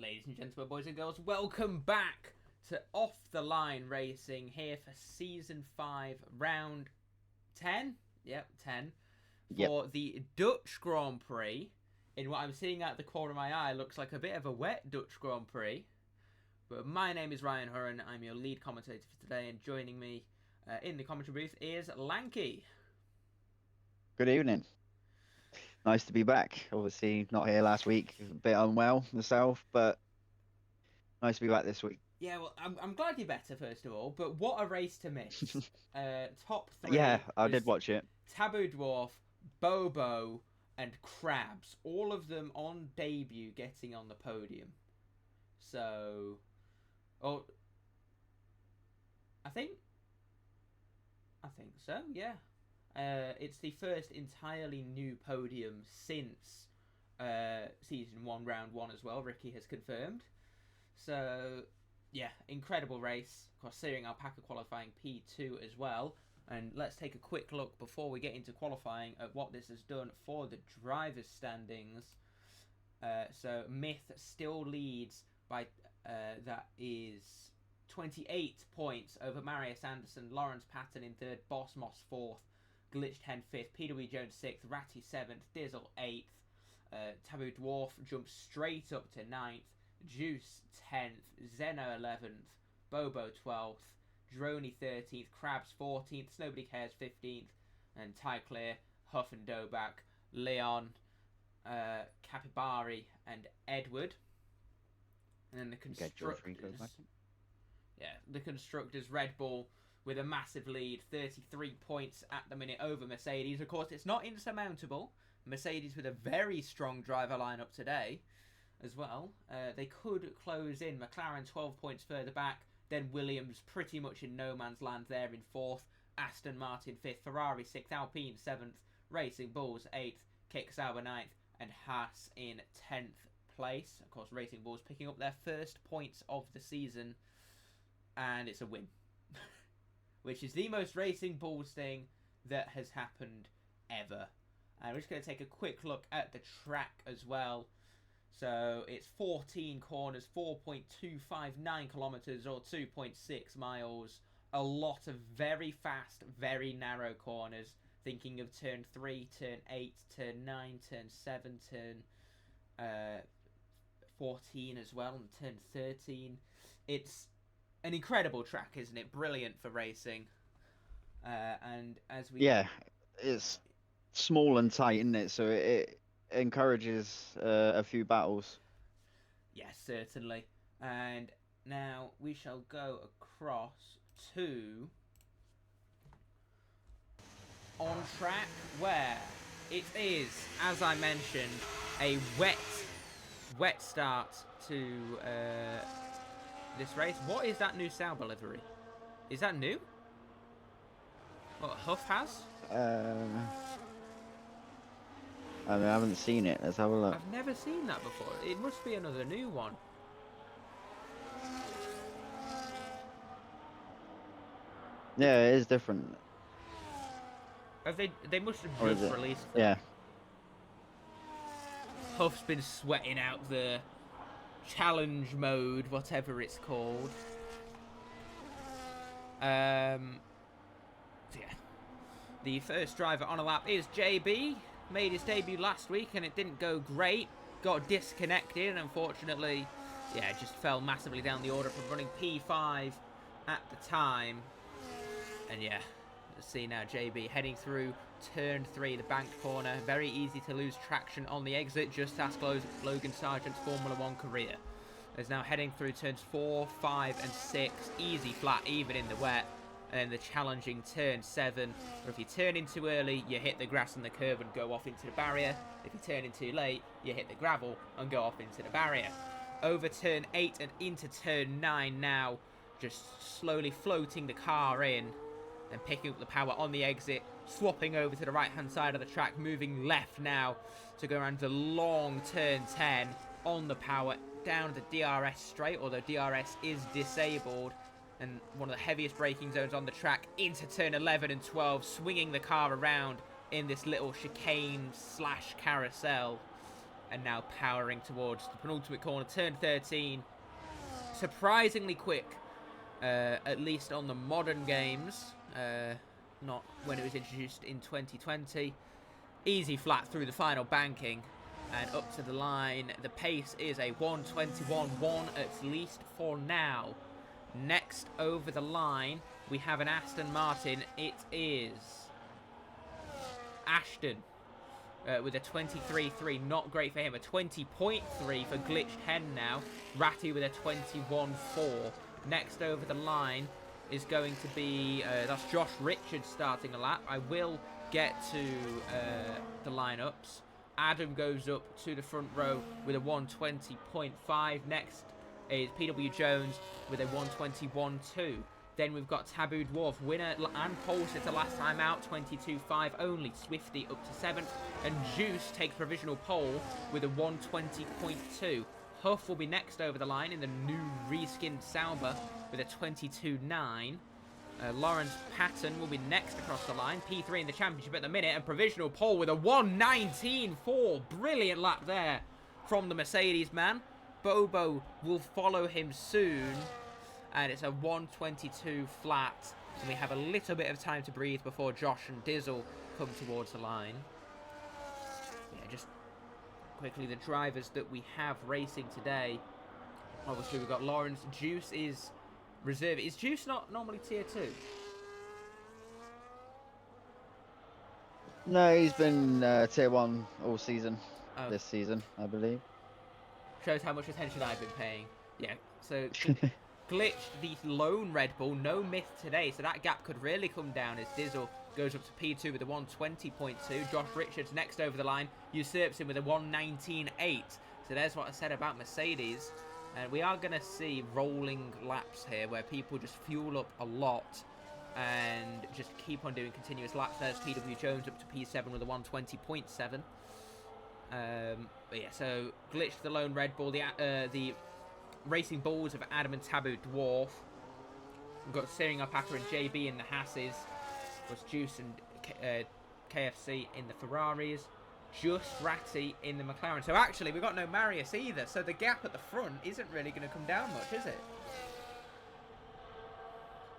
Ladies and gentlemen, boys and girls, welcome back to Off the Line Racing here for Season 5, Round 10. Yep, 10. For the Dutch Grand Prix. In what I'm seeing out the corner of my eye, looks like a bit of a wet Dutch Grand Prix. But my name is Ryan Hurren. I'm your lead commentator for today, and joining me in the commentary booth is Lanky. Good evening. Nice to be back. Obviously, not here last week. A bit unwell myself, but nice to be back this week. Yeah, well, I'm glad you're better, first of all, but what a race to miss. Top 3 Yeah, I was did watch it. Taboo Dwarf, Bobo, and Krabs. All of them on debut getting on the podium. So, I think so, yeah. It's the first entirely new podium since Season 1, Round 1 as well, Ricky has confirmed. So, yeah, incredible race. Of course, Searing Alpaca qualifying P2 as well. And let's take a quick look before we get into qualifying at what this has done for the drivers' standings. So, Myth still leads by, that is 28 points over Marius Anderson, Lawrence Patton in 3rd, Boss Moss 4th, Glitch 10 5th, PW Jones 6th, Ratty 7th, Dizzle 8th, Taboo Dwarf jumps straight up to 9th, Juice 10th, Zeno 11th, Bobo 12th, Droney 13th, Krabs 14th, Nobody Cares 15th, and Ty Clear, Huff and Doback, Leon, Capibari, and Edward. And then the constructors. Yeah, the constructors, Red Bull with a massive lead, 33 points at the minute over Mercedes. Of course, it's not insurmountable. Mercedes with a very strong driver lineup today as well. They could close in. McLaren 12 points further back. Then Williams pretty much in no man's land there in 4th. Aston Martin 5th. Ferrari 6th. Alpine 7th. Racing Bulls 8th. Kick Sauber 9th. And Haas in 10th place. Of course, Racing Bulls picking up their first points of the season. And it's a win. Which is the most Racing Bulls thing that has happened ever. And we're just going to take a quick look at the track as well. So it's 14 corners, 4.259 kilometers or 2.6 miles. A lot of very fast, very narrow corners. Thinking of turn 3, turn 8, turn 9, turn 7, turn 14 as well, and turn 13. It's an incredible track, isn't it? Brilliant for racing. And as we... Yeah, it's small and tight, isn't it? So it encourages a few battles. Yes, certainly. And now we shall go across to on track, where it is, as I mentioned, a wet start to this race. What is that new Sauber livery? Is that new? What Huff has? I haven't seen it. Let's have a look. I've never seen that before. It must be another new one. Yeah, it is different. Have they must have Or is just it? released that. Yeah. Huff's been sweating out the challenge mode, whatever it's called. Yeah. The first driver on a lap is JB. Made his debut last week and it didn't go great. Got disconnected and unfortunately, yeah, just fell massively down the order from running P5 at the time. And yeah, let's see now JB heading through turn 3, the banked corner. Very easy to lose traction on the exit. Just ask Logan Sargent's Formula 1 career. Is now heading through turns 4, 5 and 6. Easy flat, even in the wet. And then the challenging turn 7, where if you turn in too early, you hit the grass on the curb and go off into the barrier. If you turn in too late, you hit the gravel and go off into the barrier. Over turn 8 and into turn 9 now, just slowly floating the car in and picking up the power on the exit, swapping over to the right-hand side of the track, moving left now to go around the long turn 10 on the power, down the DRS straight, although DRS is disabled. And one of the heaviest braking zones on the track into turn 11 and 12, swinging the car around in this little chicane slash carousel. and now powering towards the penultimate corner, turn 13. Surprisingly quick, at least on the modern games, not when it was introduced in 2020. Easy flat through the final banking and up to the line. The pace is a 1:21.1 at least for now. Next over the line, we have an Aston Martin. It is Ashton with a 23.3. Not great for him. A 20.3 for Glitched Hen now. Ratty with a 21.4. Next over the line is going to be, that's Josh Richards starting a lap. I will get to the lineups. Adam goes up to the front row with a 1:20.5. Next is PW Jones with a 1:21.2. Then we've got Taboo Dwarf, winner and pole sitter last time out, 22.5 only. Swifty up to 7th. And Juice takes provisional pole with a 1:20.2. Huff will be next over the line in the new reskinned Sauber with a 22.9. Lawrence Patton will be next across the line. P3 in the championship at the minute, and provisional pole with a 1:19.4. Brilliant lap there from the Mercedes man. Bobo will follow him soon, and it's a 1:22 flat. And we have a little bit of time to breathe before Josh and Dizzle come towards the line. Yeah, just quickly, the drivers that we have racing today. Obviously, we've got Lawrence. Juice is reserve. Is Juice not normally tier 2? No, he's been tier 1 all season. This season, I believe. Shows how much attention I've been paying. Yeah, so Glitch, the lone Red Bull, no myth today, so that gap could really come down as Dizzle goes up to P2 with a 1:20.2. Josh Richards next over the line, usurps him with a 1:19.8. So there's what I said about Mercedes. And we are going to see rolling laps here where people just fuel up a lot and just keep on doing continuous laps. There's PW Jones up to P7 with a 1:20.7. But yeah, so Glitch the lone Red Bull, the Racing Bulls of Adam and Taboo Dwarf. We've got Steering Alpaca and JB in the Hasses. Was Juice and KFC in the Ferraris. Just Ratty in the McLaren. So actually, we've got no Marius either. So the gap at the front isn't really going to come down much, is it?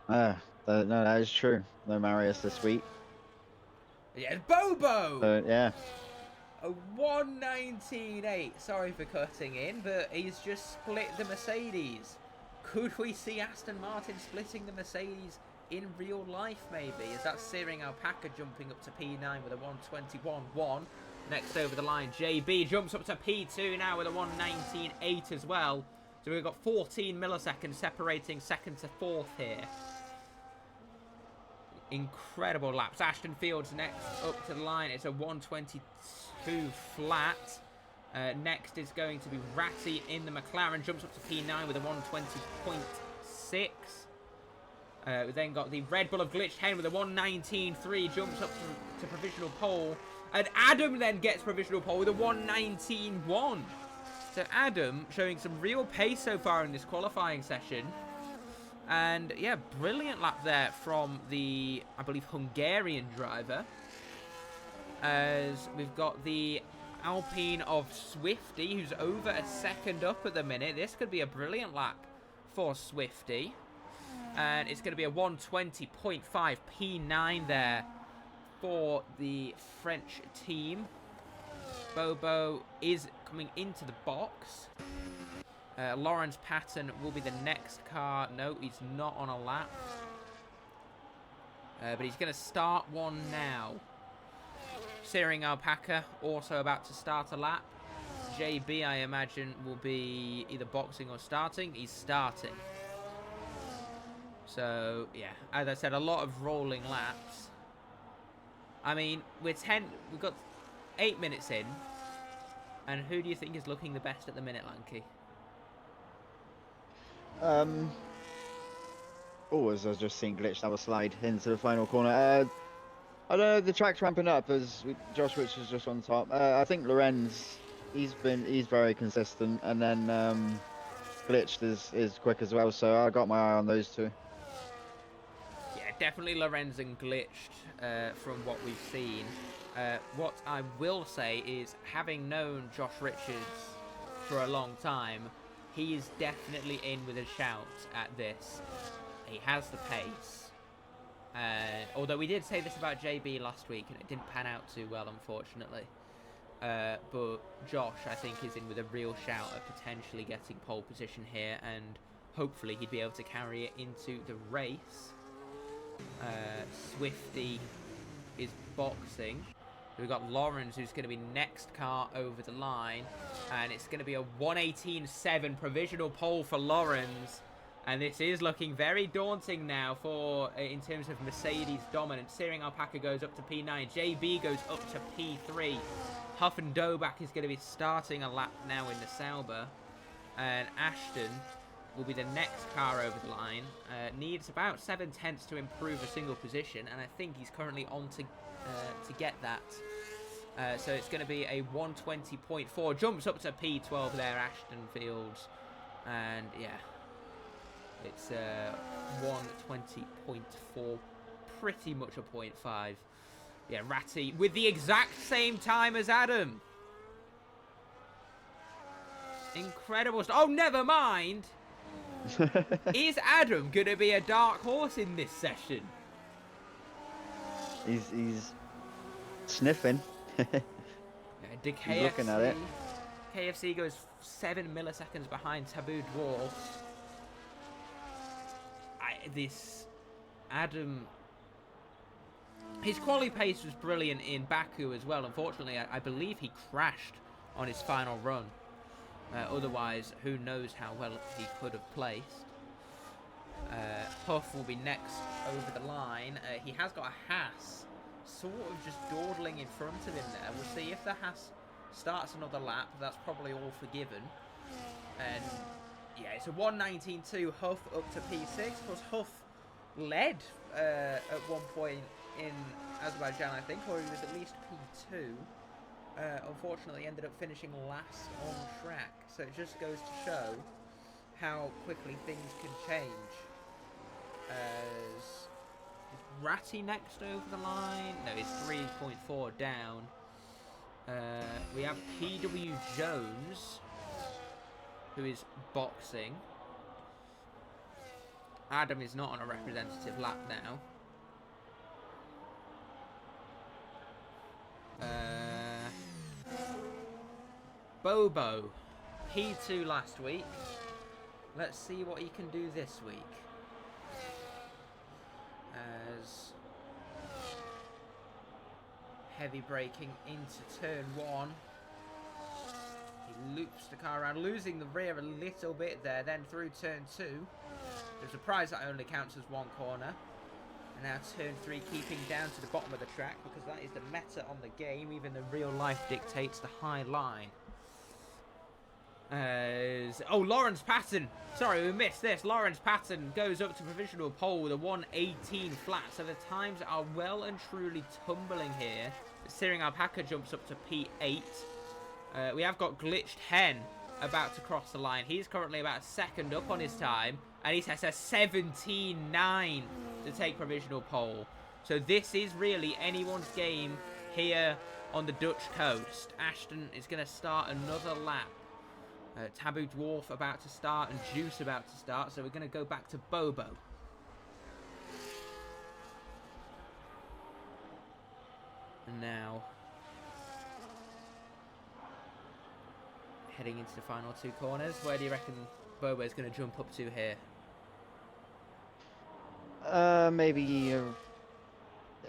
No, that is true. No Marius this week. Yeah, Bobo! Yeah. A 1:19.8. Sorry for cutting in, but he's just split the Mercedes. Could we see Aston Martin splitting the Mercedes in real life, maybe? Is that Searing Alpaca jumping up to P9 with a 1:21.1? Next over the line, JB jumps up to P2 now with a 1:19.8 as well. So we've got 14 milliseconds separating second to fourth here. Incredible laps. Ashton Fields next up to the line. It's a 1:22 flat. Next is going to be Ratty in the McLaren. Jumps up to P9 with a 1:20.6. We then got the Red Bull of Glitched Hen with a 1:19.3. Jumps up to provisional pole. And Adam then gets provisional pole with a 1:19.1. So Adam showing some real pace so far in this qualifying session. And yeah, brilliant lap there from the, I believe, Hungarian driver. As we've got the Alpine of Swifty, who's over a second up at the minute. This could be a brilliant lap for Swifty. And it's going to be a 1:20.5 P9 there for the French team. Bobo is coming into the box. Lawrence Patton will be the next car. No, he's not on a lap. But he's going to start one now. Searing Alpaca also about to start a lap. JB, I imagine, will be either boxing or starting. He's starting. So, yeah, as I said, a lot of rolling laps. I mean, we've got 8 minutes in. And who do you think is looking the best at the minute, Lanky? As I was just seeing Glitch have a slide into the final corner. I don't know, the track's ramping up as Josh Rich is just on top. I think Lorenz, he's very consistent, and then Glitched is quick as well, so I got my eye on those two. Yeah, definitely Lorenzen glitched from what we've seen. What I will say is, having known Josh Richards for a long time, he is definitely in with a shout at this. He has the pace. Although we did say this about JB last week, and it didn't pan out too well, unfortunately. But Josh, I think, is in with a real shout at potentially getting pole position here, and hopefully he'd be able to carry it into the race. Swifty is boxing. We've got Lawrence, who's going to be next car over the line, and it's going to be a 1:18.7 provisional pole for Lawrence. And this is looking very daunting now for in terms of Mercedes dominance. Searing Alpaca goes up to P9. JB goes up to P3. Huff and Dobak is going to be starting a lap now in the Sauber. And Ashton will be the next car over the line. Needs about 7/10 to improve a single position, and I think he's currently on to get that. So it's going to be a 1:20.4. Jumps up to P12 there, Ashton Fields. And yeah, it's 1:20.4, pretty much a 0.5. Yeah, Ratty with the exact same time as Adam. Incredible. Oh, never mind. Is Adam going to be a dark horse in this session? He's sniffing. The KFC, he's looking at it. KFC goes 7 milliseconds behind Taboo Dwarfs. This Adam, his quali pace was brilliant in Baku as well. Unfortunately, I believe he crashed on his final run. Otherwise, who knows how well he could have placed. Huff will be next over the line. He has got a Haas sort of just dawdling in front of him there. We'll see if the Haas starts another lap. That's probably all forgiven. And yeah, it's a 1:19.2. Huff up to P6. Of course, Huff led at one point in Azerbaijan, I think, or he was at least P2. Unfortunately, ended up finishing last on track. So it just goes to show how quickly things can change. Is Ratty next over the line? No, he's 3.4 down. We have PW Jones, who is boxing. Adam is not on a representative lap now. Bobo, P2 last week. Let's see what he can do this week. As heavy braking into turn 1. He loops the car around, losing the rear a little bit there, then through turn 2. There's a prize that only counts as one corner. And now turn 3, keeping down to the bottom of the track, because that is the meta on the game. Even the real life dictates the high line. Oh, Lawrence Patton. Sorry, we missed this. Lawrence Patton goes up to provisional pole with a 1:18 flat. So the times are well and truly tumbling here. Searing Alpaca jumps up to P8. We have got Glitched Hen about to cross the line. He's currently about a second up on his time. And he has a 17.9 to take provisional pole. So this is really anyone's game here on the Dutch coast. Ashton is going to start another lap. Taboo Dwarf about to start and Juice about to start. So we're going to go back to Bobo. And now heading into the final 2 corners. Where do you reckon Bobo is going to jump up to here? Maybe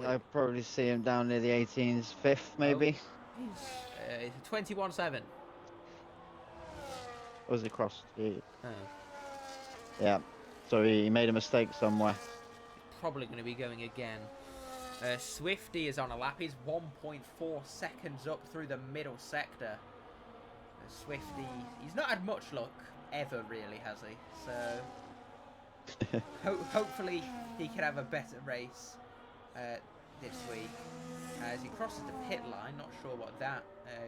I'd probably see him down near the 18's 5th, maybe. He's 21.7. Was it crossed? Oh. Yeah. So he made a mistake somewhere. Probably going to be going again. Swifty is on a lap. He's 1.4 seconds up through the middle sector. Swifty, he's not had much luck ever, really, has he? So hopefully he can have a better race this week. As he crosses the pit line, not sure what that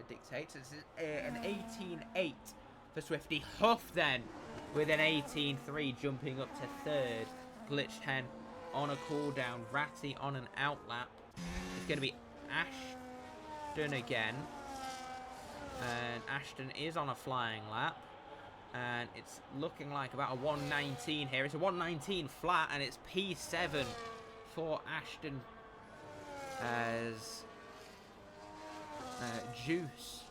dictates. It's an 18.8 for Swifty. Huff then with an 18.3 jumping up to 3rd. Glitched Hen on a cooldown. Ratty on an outlap. It's going to be Ashton again. And Ashton is on a flying lap. And it's looking like about a 119 here. It's a 119 flat, and it's P7 for Ashton. As Juice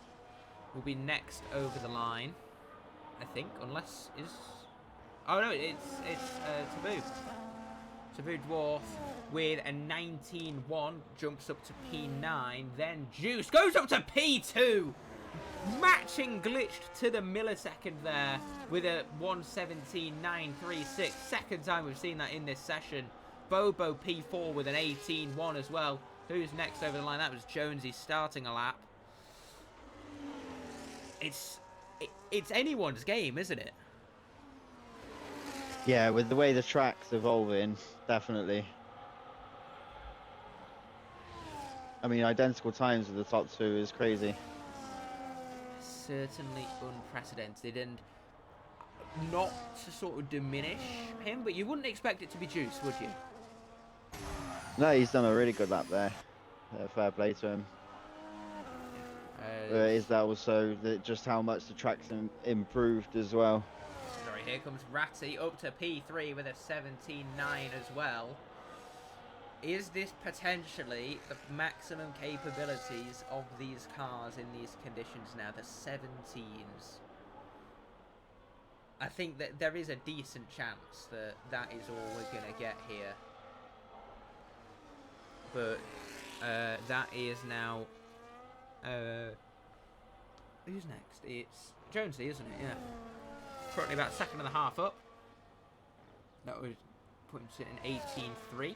will be next over the line, I think, unless is... Oh no, it's Taboo. Taboo Dwarf with a 19-1 jumps up to P9. Then Juice goes up to P2. Matching glitched to the millisecond there with a 117.936. Second time we've seen that in this session. Bobo P4 with an 18-1 as well. Who's next over the line? That was Jonesy starting a lap. It's anyone's game, isn't it? Yeah, with the way the track's evolving, definitely. I mean, identical times with the top two is crazy. Certainly unprecedented, and not to sort of diminish him, but you wouldn't expect it to be Juice, would you? No, he's done a really good lap there. Fair play to him. Is that also just how much the track's improved as well? Sorry, here comes Ratty up to P3 with a 17.9 as well. Is this potentially the maximum capabilities of these cars in these conditions now? The 17s. I think that there is a decent chance that that is all we're going to get here. But that is now... who's next? It's Jonesy, isn't it? Yeah. Currently about a second and a half up. That would put him sitting 18.3.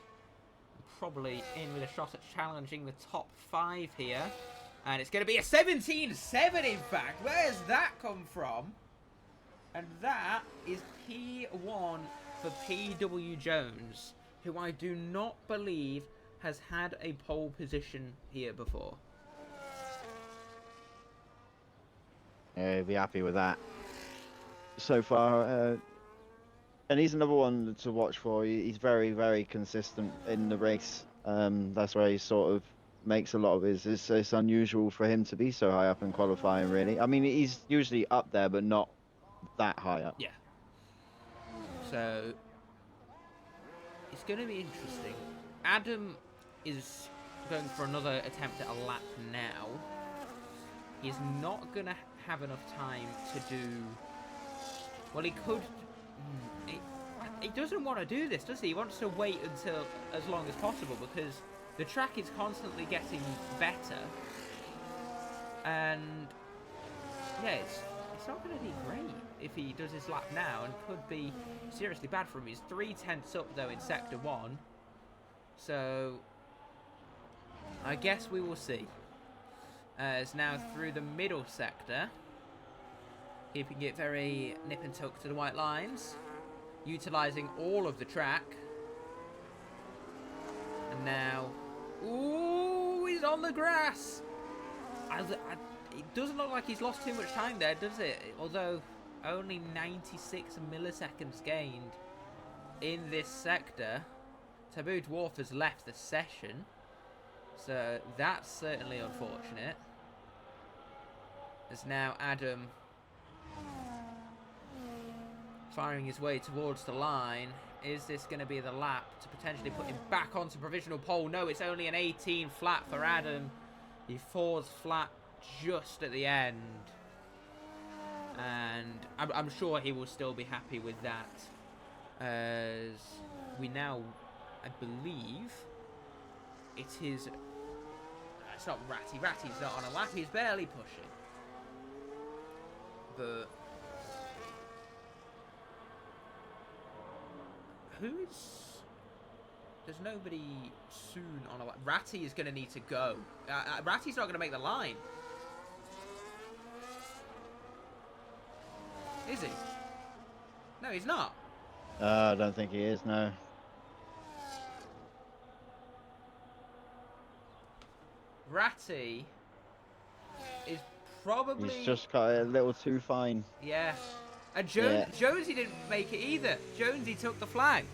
Probably in with a shot at challenging the top 5 here. And it's going to be a 17.7 in fact. Where's that come from? And that is P1 for PW Jones, who I do not believe has had a pole position here before. Yeah, he'd be happy with that. So far, and he's another one to watch for. He's very, very consistent in the race. That's where he sort of makes a lot of his... It's unusual for him to be so high up in qualifying, really. I mean, he's usually up there, but not that high up. Yeah. So, it's going to be interesting. Adam is going for another attempt at a lap now. He's not going to have enough time to do... Well, he could... He doesn't want to do this, does he? He wants to wait until as long as possible because the track is constantly getting better. And, yeah, it's not going to be great if he does his lap now, and could be seriously bad for him. He's 3/10 up, though, in Sector 1. So, I guess we will see. As now through the middle sector, keeping it very nip and tuck to the white lines, utilising all of the track. And now, ooh, he's on the grass. It doesn't look like he's lost too much time there, does it? Although only 96 milliseconds gained in this sector. Taboo Dwarf has left the session, so that's certainly unfortunate. As now Adam firing his way towards the line. Is this going to be the lap to potentially put him back onto provisional pole? No, it's only an 18 flat for Adam. He falls flat just at the end. And I'm sure he will still be happy with that. As we now, I believe, it is... It's not Ratty. Ratty's not on a lap. He's barely pushing. But... Who's... There's nobody soon on a lap. Ratty is going to need to go. Ratty's not going to make the line. Is he? No, he's not. I don't think he is, no. Ratty is probably... He's just got a little too fine. Yeah. And Jonesy didn't make it either. Jonesy took the flag.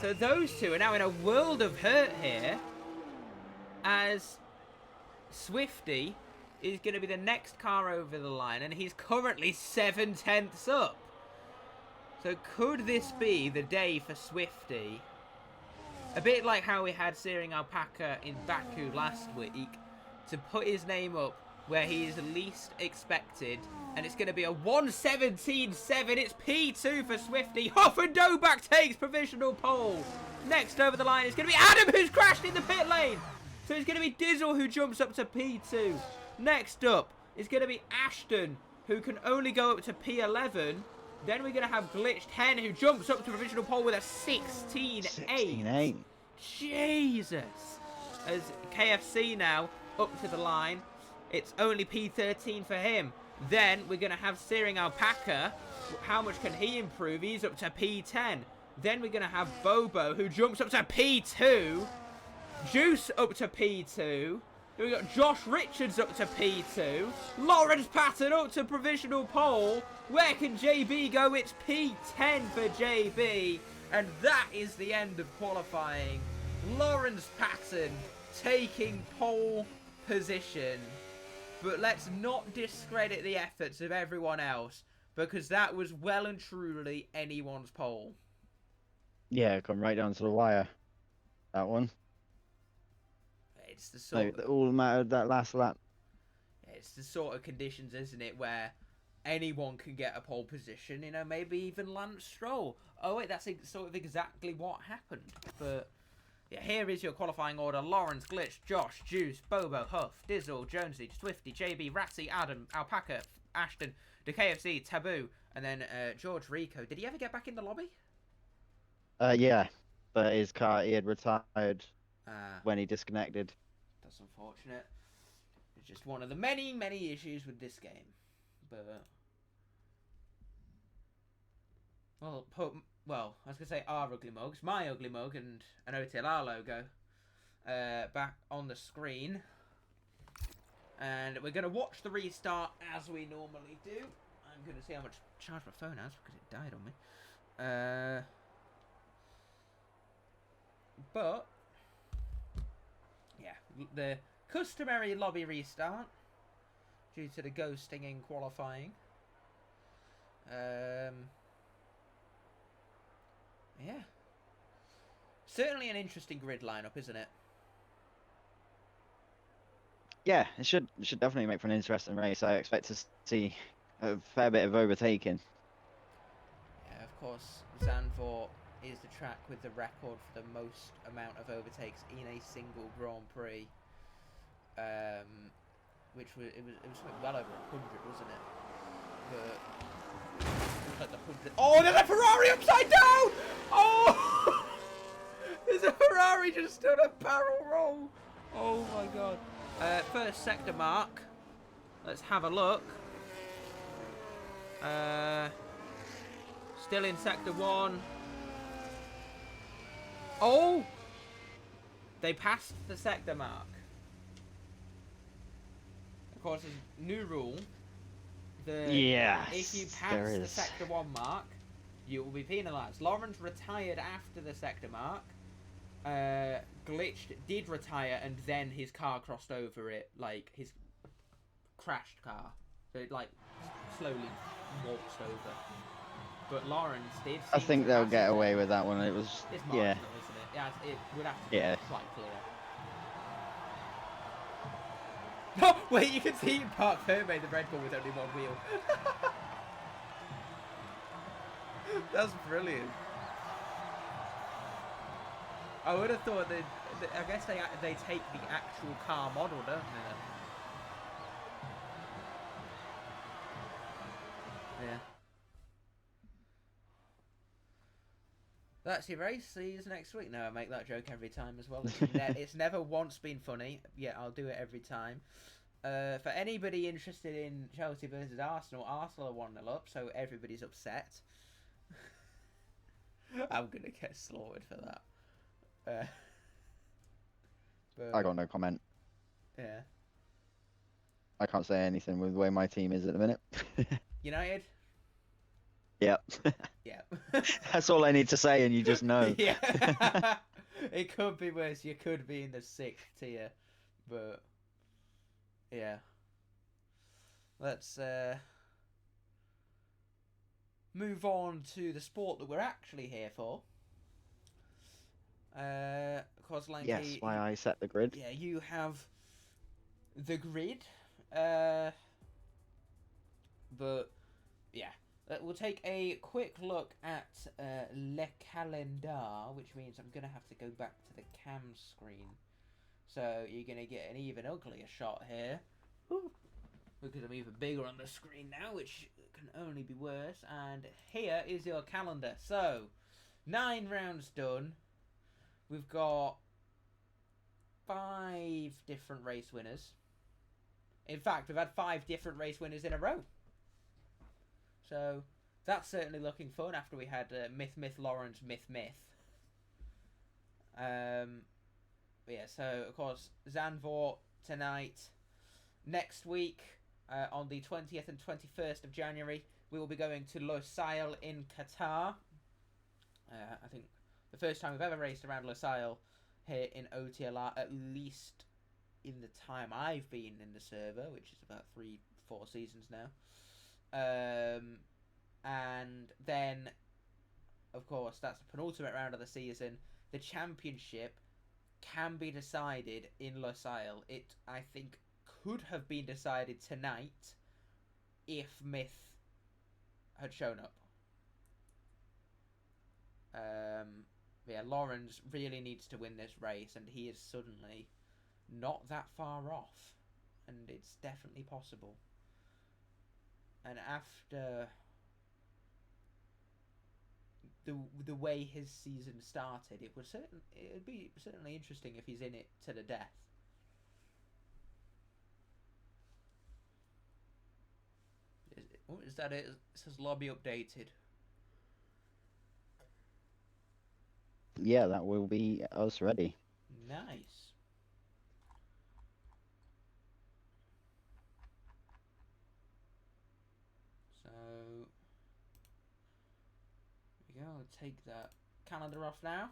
So those two are now in a world of hurt here, as Swifty is going to be the next car over the line, and he's currently 7/10 up. So could this be the day for Swifty? A bit like how we had Searing Alpaca in Baku last week, to put his name up where he is least expected, and it's going to be a 1:17.7. It's P2 for Swifty. Hoffendobach takes provisional pole. Next over the line is going to be Adam, who's crashed in the pit lane. So it's going to be Dizzle who jumps up to P2. Next up is going to be Ashton, who can only go up to P11. Then we're going to have Glitched Hen, who jumps up to provisional pole with a 16.8. 16.8. Jesus. As KFC now up to the line. It's only P13 for him. Then we're going to have Searing Alpaca. How much can he improve? He's up to P10. Then we're going to have Bobo, who jumps up to P2. Juice up to P2. Then we got Josh Richards up to P2. Lawrence Patton up to provisional pole. Where can JB go? It's P10 for JB. And that is the end of qualifying. Lawrence Patton taking pole position. But let's not discredit the efforts of everyone else, because that was well and truly anyone's pole. Yeah, come right down to the wire. That one. It's the sort of... all mattered that last lap. It's the sort of conditions, isn't it, where anyone can get a pole position, you know, maybe even Lance Stroll. Oh wait, that's sort of exactly what happened. But yeah, here is your qualifying order. Lawrence, Glitch, Josh, Juice, Bobo, Huff, Dizzle, Jonesy, Swifty, JB, Ratty, Adam, Alpaca, Ashton, the KFC, Taboo, and then George Rico. Did he ever get back in the lobby? Yeah, but his car, he had retired when he disconnected. That's unfortunate. It's just one of the many, many issues with this game. But well, I was gonna say our ugly mugs, my ugly mug, and an OTLR logo back on the screen, and we're gonna watch the restart as we normally do. I'm gonna see how much charge my phone has because it died on me. But yeah, the customary lobby restart due to the ghosting in qualifying. Yeah. Certainly an interesting grid lineup, isn't it? Yeah, it should definitely make for an interesting race. I expect to see a fair bit of overtaking. Yeah, of course, Zandvoort is the track with the record for the most amount of overtakes in a single Grand Prix. Which was something well over 100, wasn't it? But it was like the 100. Oh, there's a Ferrari upside down! Oh, there's a Ferrari just done a barrel roll. Oh my god. First sector mark. Let's have a look. Still in sector 1. Oh! They passed the sector mark. Of course, there's a new rule. If you pass the sector 1 mark, you will be penalised. Lawrence retired after the sector mark. Glitched did retire, and then his car crossed over it, like his crashed car. So it like slowly waltzed over. But Lawrence did. I think they'll get away with that one. It was it's marginal, isn't it? Yeah, it would have to be quite clear. Oh, wait, you can see Park Fair made the Red Bull with only one wheel. That's brilliant. I would have thought that I guess they take the actual car model, don't they? Yeah. That's your race. See you next week. No, I make that joke every time as well. It's never once been funny. Yeah, I'll do it every time. For anybody interested in Chelsea versus Arsenal, Arsenal are 1-0 up, so everybody's upset. I'm going to get slaughtered for that. But, I got no comment. Yeah. I can't say anything with the way my team is at the minute. United? Yeah. Yeah. That's all I need to say, and you just know. Yeah. It could be worse. You could be in the 6th tier, but yeah. Let's move on to the sport that we're actually here for. Of course, Lanky. Yes, why I set the grid. Yeah, you have the grid. But yeah, we'll take a quick look at Le Calendar, which means I'm gonna have to go back to the cam screen. So you're gonna get an even uglier shot here. Ooh. Because I'm even bigger on the screen now, which can only be worse. And here is your calendar. So 9 rounds done. We've got 5 different race winners. In fact, we've had 5 different race winners in a row. So that's certainly looking fun after we had Myth, Lawrence, Myth. Yeah, so of course, Zandvoort tonight. Next week, on the 20th and 21st of January, we will be going to Losail in Qatar. I think the first time we've ever raced around Losail here in OTLR, at least in the time I've been in the server, which is about 3-4 seasons now. And then, of course, that's the penultimate round of the season. The championship can be decided in Losail. It, I think, could have been decided tonight if Myth had shown up. Yeah, Lawrence really needs to win this race, and he is suddenly not that far off, and it's definitely possible. And after the way his season started, it'd be certainly interesting if he's in it to the death. Is that it? It says lobby updated. Yeah, that will be us ready. Nice. So we go. Take that calendar off now.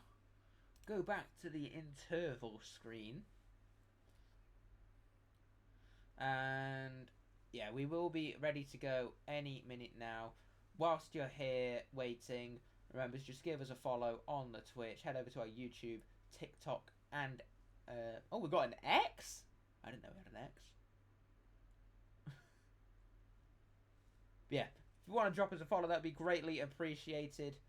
Go back to the interval screen. And yeah, we will be ready to go any minute now. Whilst you're here waiting, remember to just give us a follow on the Twitch. Head over to our YouTube, TikTok, and oh, we got an X? I didn't know we had an X. Yeah, if you want to drop us a follow, that'd be greatly appreciated.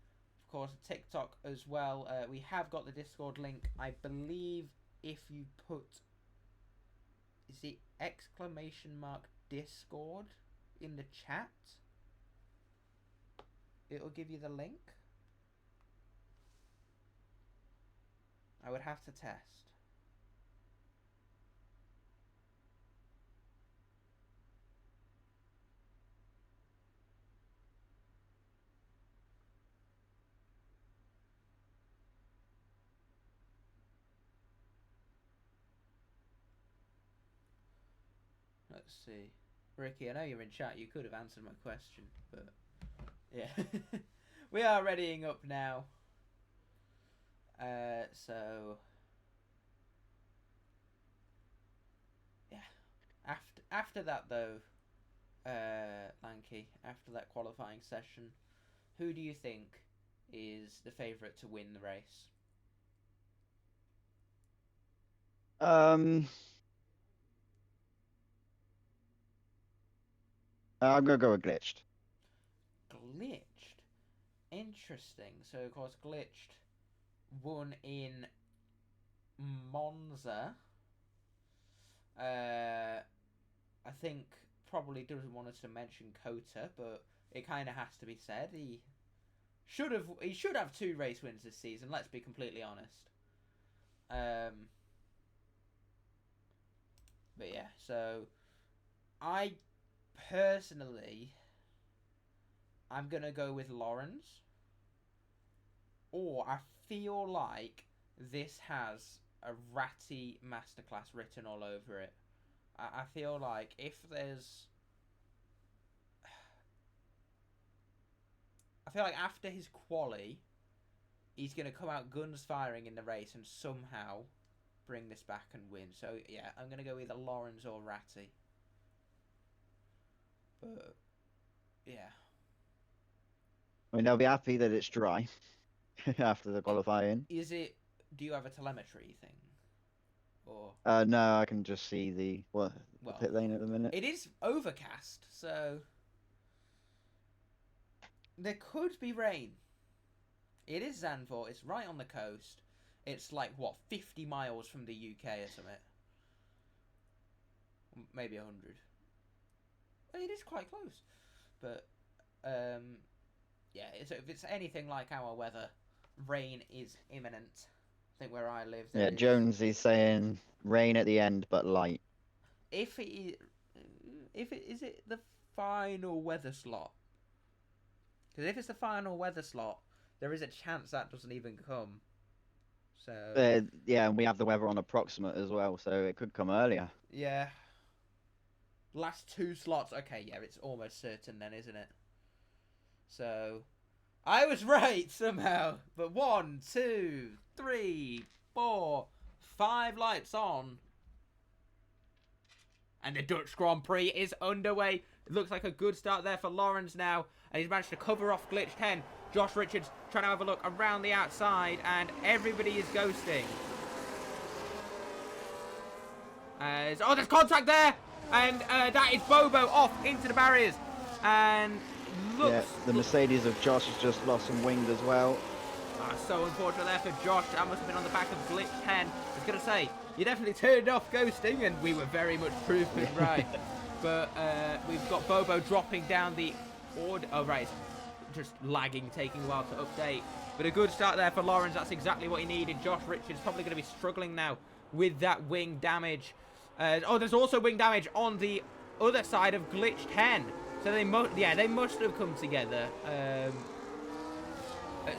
Of course, TikTok as well. We have got the Discord link. I believe if you put, is the exclamation mark Discord in the chat, it'll give you the link. I would have to test. Let's see. Ricky, I know you're in chat. You could have answered my question, but yeah. We are readying up now. So yeah. After that though, Lanky, after that qualifying session, who do you think is the favourite to win the race? I'm gonna go with Glitched. Glitched? Interesting. So, of course, Glitched won in Monza. I think probably doesn't want us to mention Kota, but it kind of has to be said. He should have 2 race wins this season. Let's be completely honest. But yeah, so I personally, I'm gonna go with Lawrence. Or I feel like this has a ratty masterclass written all over it. I feel like if there's feel like after his quali, he's going to come out guns firing in the race and somehow bring this back and win. So, yeah, I'm going to go either Lawrence or Ratty. But, yeah. I mean, they'll be happy that it's dry after the qualifying. Do you have a telemetry thing? Or no, I can just see the pit lane at the minute. It is overcast, so there could be rain. It is Zandvoort. It's right on the coast. It's like, what, 50 miles from the UK or something? Maybe 100. It is quite close. But, yeah, if it's anything like our weather, rain is imminent. I think where I live... Yeah, Jonesy's saying rain at the end, but light. Is it the final weather slot? Because if it's the final weather slot, there is a chance that doesn't even come. So yeah, and we have the weather on approximate as well, so it could come earlier. Yeah. Last 2 slots. Okay, yeah, it's almost certain then, isn't it? So I was right somehow. But 1, 2, 3, 4, 5 lights on. And the Dutch Grand Prix is underway. It looks like a good start there for Lawrence now. And he's managed to cover off Glitch 10. Josh Richards trying to have a look around the outside. And everybody is ghosting. There's contact there. And that is Bobo off into the barriers. And looks... Yeah, the Mercedes of Josh has just lost some wing as well. So unfortunate there for Josh. That must have been on the back of Glitch 10. I was going to say, you definitely turned off ghosting, and we were very much proven right. But we've got Bobo dropping down the order. Oh, right. It's just lagging, taking a while to update. But a good start there for Lawrence. That's exactly what he needed. Josh Richards probably going to be struggling now with that wing damage. There's also wing damage on the other side of Glitch 10. So they must have come together. At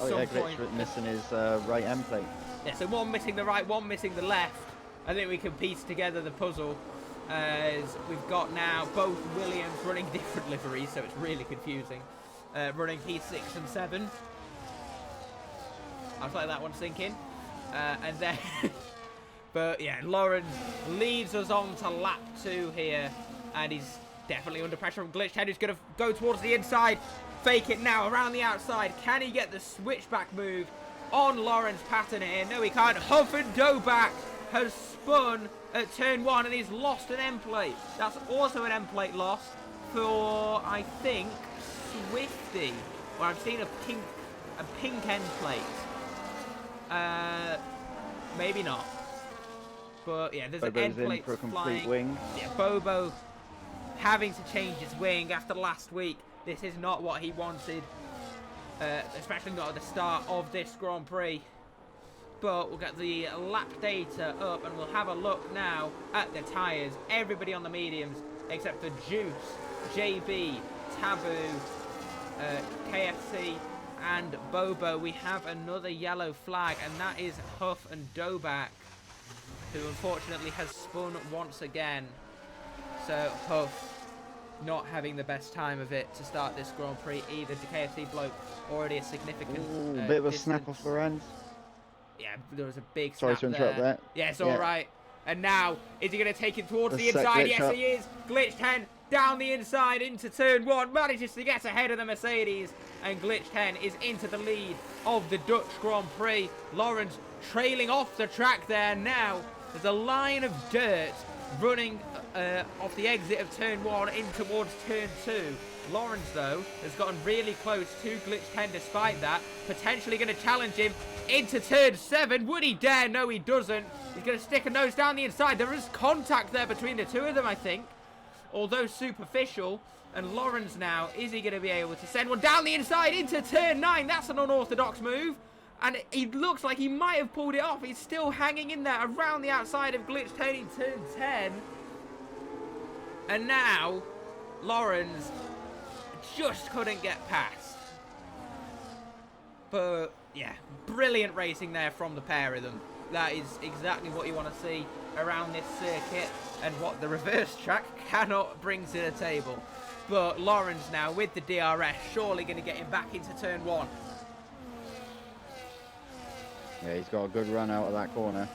some point. Glitch missing his right end plate. Yeah, so one missing the right, one missing the left. I think we can piece together the puzzle. As we've got now both Williams running different liveries, so it's really confusing. Running P6 and 7. I'll let that one sink in. And then... But yeah, Lawrence leads us on to lap 2 here. And he's definitely under pressure from Glitch 10, who's going to go towards the inside. Fake it now around the outside. Can he get the switchback move on Lawrence Patton here? No, he can't. Huff and Doback has spun at turn 1 and he's lost an end plate. That's also an end plate loss for, I think, Swifty. Well, I've seen a pink end plate. Maybe not. But yeah, there's Bobo's an end plate for a complete flying. Wing. Yeah, Bobo having to change his wing after last week. This is not what he wanted, especially not at the start of this Grand Prix. But we'll get the lap data up and we'll have a look now at the tyres. Everybody on the mediums except for Juice, JB, Taboo, KFC and Bobo. We have another yellow flag and that is Huff and Doback, who unfortunately has spun once again. So Huff not having the best time of it to start this Grand Prix either. The KFC bloke already a significant bit of a distance. snap off the end. Yeah, there was a big Sorry snap to interrupt there. that. Yeah, it's all right. And now, is he going to take it towards the inside? Yes, he is. Glitch 10 down the inside into turn 1. Manages to get ahead of the Mercedes. And Glitch 10 is into the lead of the Dutch Grand Prix. Lawrence trailing off the track there now. There's a line of dirt running off the exit of turn 1 in towards turn 2. Lawrence, though, has gotten really close to Glitch 10 despite that. Potentially going to challenge him into turn 7. Would he dare? No, he doesn't. He's going to stick a nose down the inside. There is contact there between the two of them, I think. Although superficial. And Lawrence now, is he going to be able to send one down the inside into turn 9? That's an unorthodox move. And he looks like he might have pulled it off. He's still hanging in there around the outside of Glitch 10 in turn 10. And now, Lawrence just couldn't get past. But, yeah, brilliant racing there from the pair of them. That is exactly what you want to see around this circuit and what the reverse track cannot bring to the table. But Lawrence now with the DRS, surely going to get him back into turn 1. Yeah, he's got a good run out of that corner.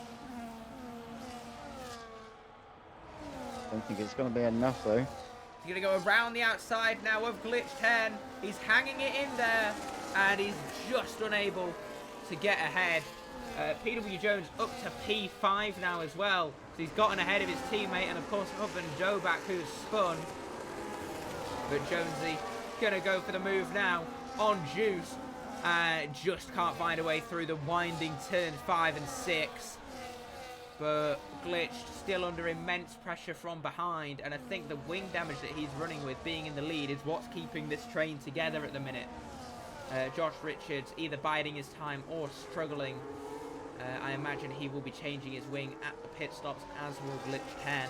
Don't think it's going to be enough though. He's going to go around the outside now of Glitch 10. He's hanging it in there, and he's just unable to get ahead. PW Jones up to P5 now as well. So he's gotten ahead of his teammate, and of course Hubbard and Joe back, who's spun. But Jonesy going to go for the move now on Juice. Just can't find a way through the winding turns 5 and 6. But Glitch still under immense pressure from behind, and I think the wing damage that he's running with, being in the lead, is what's keeping this train together at the minute. Josh Richards either biding his time or struggling. I imagine he will be changing his wing at the pit stops, as will Glitch 10.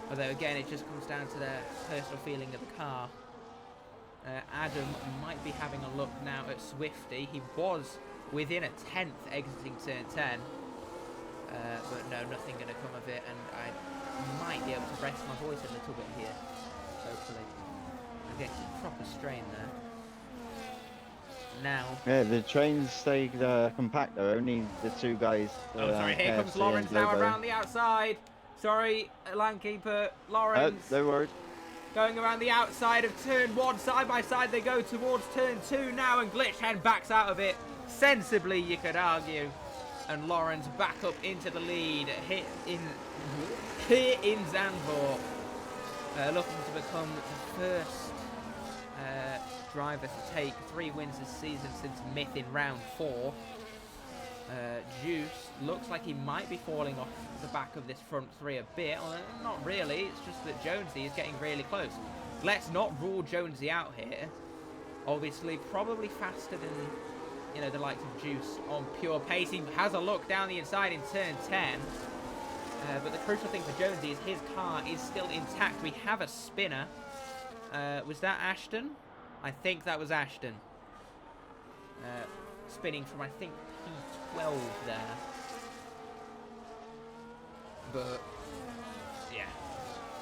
Although again, it just comes down to their personal feeling of the car. Adam might be having a look now at Swifty. He was within a 10th exiting turn 10. But no, nothing going to come of it, and I might be able to rest my voice a little bit here, hopefully. I'm getting some proper strain there. Now... Yeah, the trains stayed compact though, only the two guys... Oh, sorry, here comes Lawrence now around the outside. Sorry, Landkeeper, Lawrence. No worries. Going around the outside of turn 1, side by side they go towards turn 2 now, and Glitch 10 backs out of it. Sensibly, you could argue. And Lawrence back up into the lead, here in Zandvoort, looking to become the first driver to take 3 wins this season since Myth in round 4. Juice looks like he might be falling off the back of this front 3 a bit. Well, not really, it's just that Jonesy is getting really close. Let's not rule Jonesy out here. Obviously, probably faster than... you know, the likes of Juice on pure pace. He has a look down the inside in turn 10. But the crucial thing for Jonesy is his car is still intact. We have a spinner. Was that Ashton? I think that was Ashton. Spinning from, I think, P12 there. But, yeah.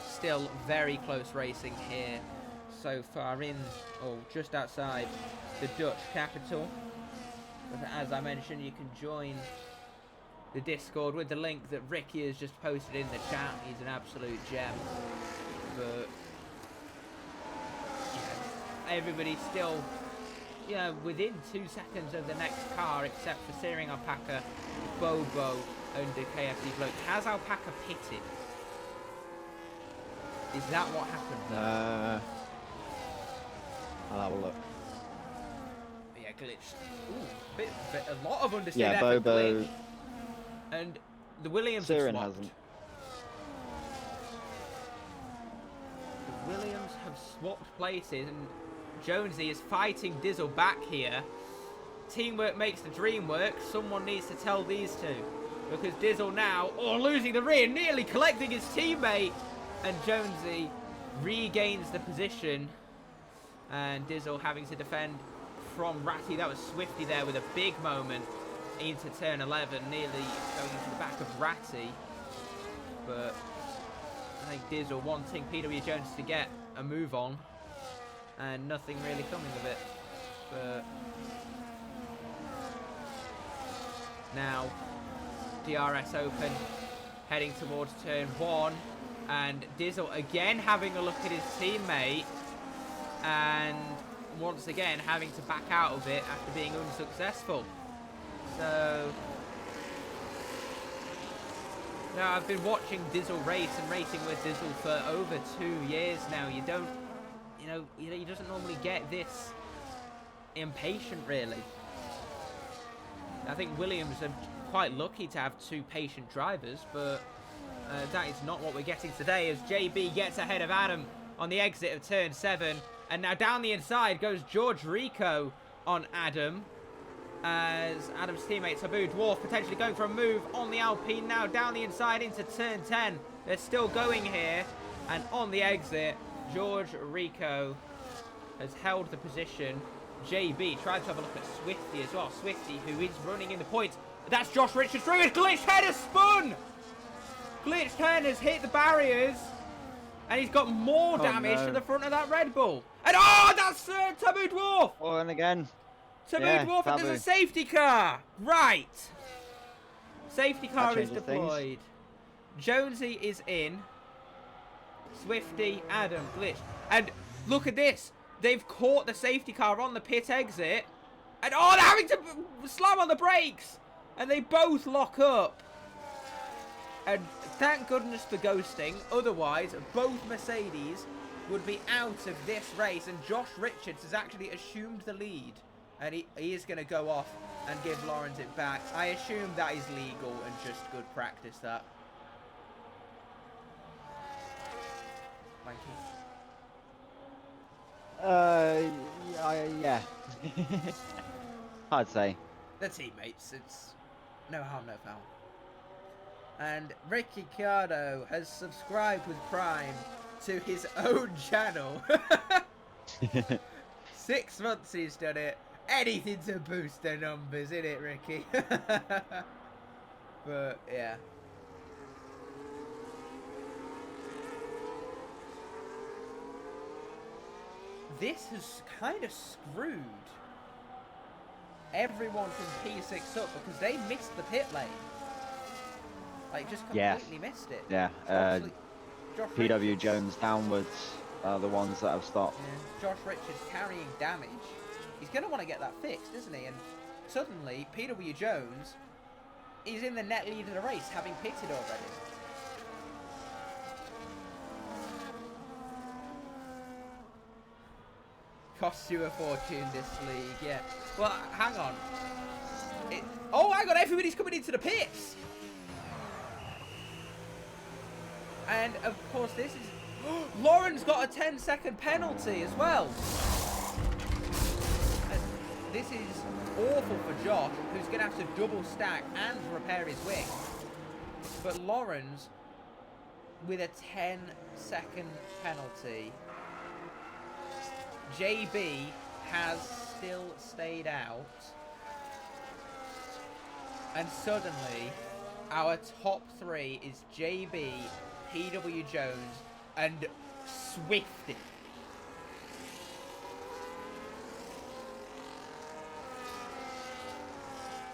Still very close racing here so far in, or just outside the Dutch capital. But as I mentioned, you can join the Discord with the link that Ricky has just posted in the chat. He's an absolute gem. But yeah, everybody's still, you know, within 2 seconds of the next car, except for Searing Alpaca, Bobo, and the KFC bloke. Has Alpaca pitted? Is that what happened? I'll have a look. Yeah, Glitch. Ooh, a lot of understood yeah, effort, Bobo. Glitch. And the Williams Siren have swapped. hasn't. The Williams have swapped places, and Jonesy is fighting Dizzle back here. Teamwork makes the dream work. Someone needs to tell these two. Because Dizzle now, losing the rear, nearly collecting his teammate. And Jonesy regains the position. And Dizzle having to defend from Ratty. That was Swifty there with a big moment into turn 11, nearly going into the back of Ratty. But I think Dizzle wanting PW Jones to get a move on, and nothing really coming of it. But now DRS open, heading towards turn 1, and Dizzle again having a look at his teammate, and once again having to back out of it after being unsuccessful. So now I've been watching Dizzle race and racing with Dizzle for over 2 years now. You don't, he doesn't normally get this impatient, really. I think Williams are quite lucky to have 2 patient drivers, but that is not what we're getting today, as JB gets ahead of Adam on the exit of turn 7. And now down the inside goes George Rico on Adam, as Adam's teammate Taboo Dwarf potentially going for a move on the Alpine now down the inside into turn 10. They're still going here, and on the exit, George Rico has held the position. JB tried to have a look at Swifty as well. Swifty, who is running in the points. That's Josh Richards through it. Glitch 10 has spun! Glitch 10 has hit the barriers. And he's got more damage to the front of that Red Bull. And oh, that's Tabu Dwarf! Oh, and again. Tabu Dwarf, and there's a safety car! Right. Safety car is deployed. Jonesy is in. Swifty, Adam, Glitch. And look at this. They've caught the safety car on the pit exit. And oh, they're having to slam on the brakes. And they both lock up. And thank goodness for ghosting. Otherwise, both Mercedes would be out of this race. And Josh Richards has actually assumed the lead. And he is going to go off and give Lawrence it back. I assume that is legal and just good practice, that. Yeah. I'd say. They're teammates. It's no harm, no foul. And Ricky Cardo has subscribed with Prime to his own channel. 6 months he's done it. Anything to boost the numbers, innit, Ricky? But, yeah. This has kind of screwed everyone from P6 up because they missed the pit lane. Like, just completely missed it. Yeah. Josh PW Richards, Jones downwards are the ones that have stopped. Yeah. Josh Richards carrying damage. He's going to want to get that fixed, isn't he? And suddenly, PW Jones is in the net lead of the race, having pitted already. Costs you a fortune, this league, yeah. Well, hang on. Oh, hang on, everybody's coming into the pits! And, of course, this is... Lauren's got a 10-second penalty as well. And this is awful for Josh, who's going to have to double stack and repair his wing. But Lauren's, with a 10-second penalty... JB has still stayed out. And suddenly, our top 3 is JB, PW Jones, and Swifty.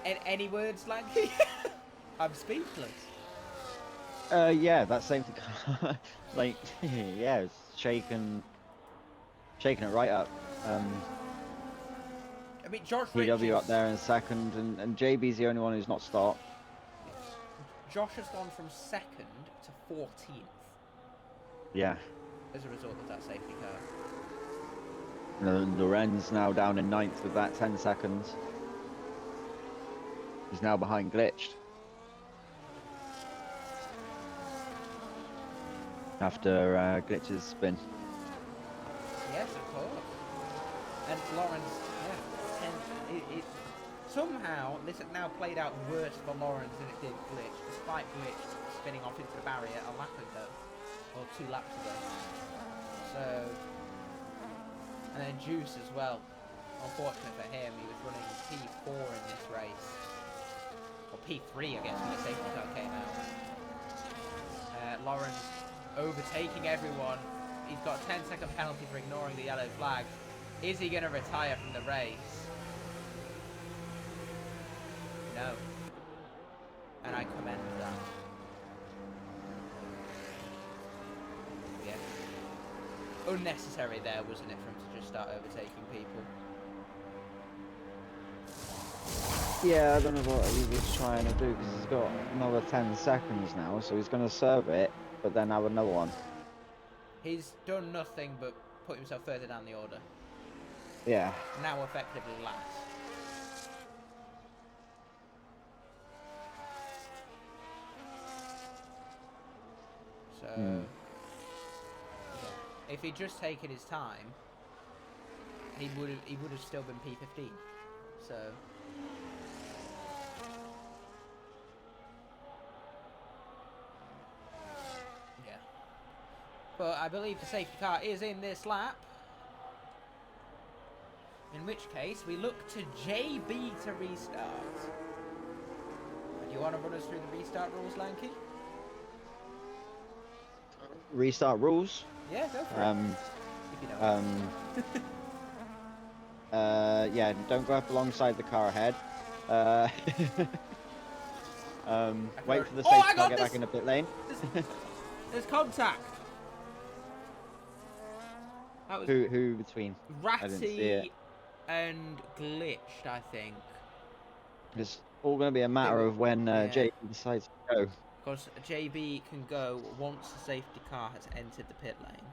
And any words, Lanky? I'm speechless. Yeah, that safety car. Like, yeah, it's shaking it right up. I mean, Josh PW Richards, up there in second, and JB's the only one who's not stopped. Josh has gone from 2nd to 14th. Yeah. As a result of that safety car. Lorenz now down in 9th with that 10 seconds. He's now behind Glitched. After Glitch's spin. Yes, of course. And Lawrence, yeah, somehow this has now played out worse for Lawrence than it did Glitch, despite Glitch spinning off into the barrier a lap ago, or 2 laps ago. So, and then Juice as well. Unfortunate for him, he was running P4 in this race, or P3, I guess, when the safety car came out. Lawrence overtaking everyone. He's got a 10-second penalty for ignoring the yellow flag. Is he going to retire from the race? No. And I commend that. Yeah. Unnecessary there, wasn't it, for him to just start overtaking people? Yeah, I don't know what he was trying to do, because he's got another 10 seconds now, so he's going to serve it, but then have another one. He's done nothing but put himself further down the order. Yeah. Now effectively last. So, yeah. If he'd just taken his time, he would have still been P15. So. But I believe the safety car is in this lap. In which case, we look to JB to restart. Do you want to run us through the restart rules, Lanky? restart rules. Yeah, go for it. If you don't. Yeah, don't go up alongside the car ahead. Wait for the safety car to get back in the pit lane. There's contact. That was Who between? Ratty and Glitched, I think. It's all going to be a matter of when JB decides to go. Because JB can go once the safety car has entered the pit lane.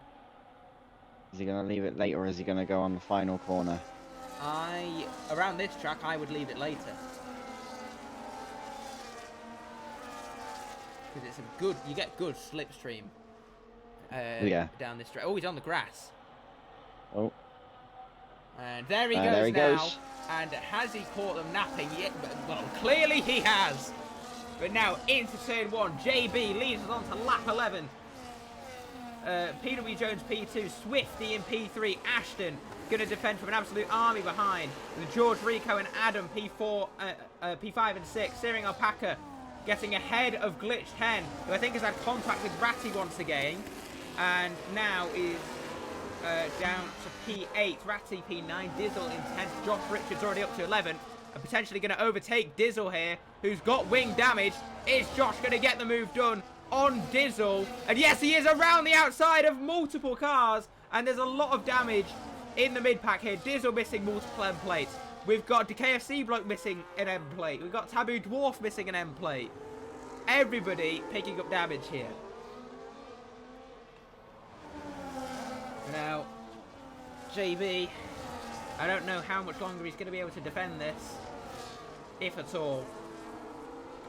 Is he going to leave it late, or is he going to go on the final corner? Around this track, I would leave it later. Because it's a good, you get good slipstream down this track. Oh, he's on the grass. Oh. And there he goes now. And has he caught them napping yet? Well, clearly he has. But now into turn 1, JB leads us on to lap 11. PW Jones P2, Swifty in P3, Ashton going to defend from an absolute army behind. With George Rico and Adam P4, P5 and 6, Searing Alpaca getting ahead of Glitch 10, who I think has had contact with Ratty once again. And now is down to P8, Ratty P9, Dizzle in 10th, Josh Richards already up to 11, and potentially going to overtake Dizzle here, who's got wing damage. Is Josh going to get the move done on Dizzle? And yes, he is around the outside of multiple cars, and there's a lot of damage in the mid-pack here. Dizzle missing multiple end plates. We've got the KFC bloke missing an end plate. We've got Taboo Dwarf missing an end plate. Everybody picking up damage here. Now, JB, I don't know how much longer he's going to be able to defend this, if at all.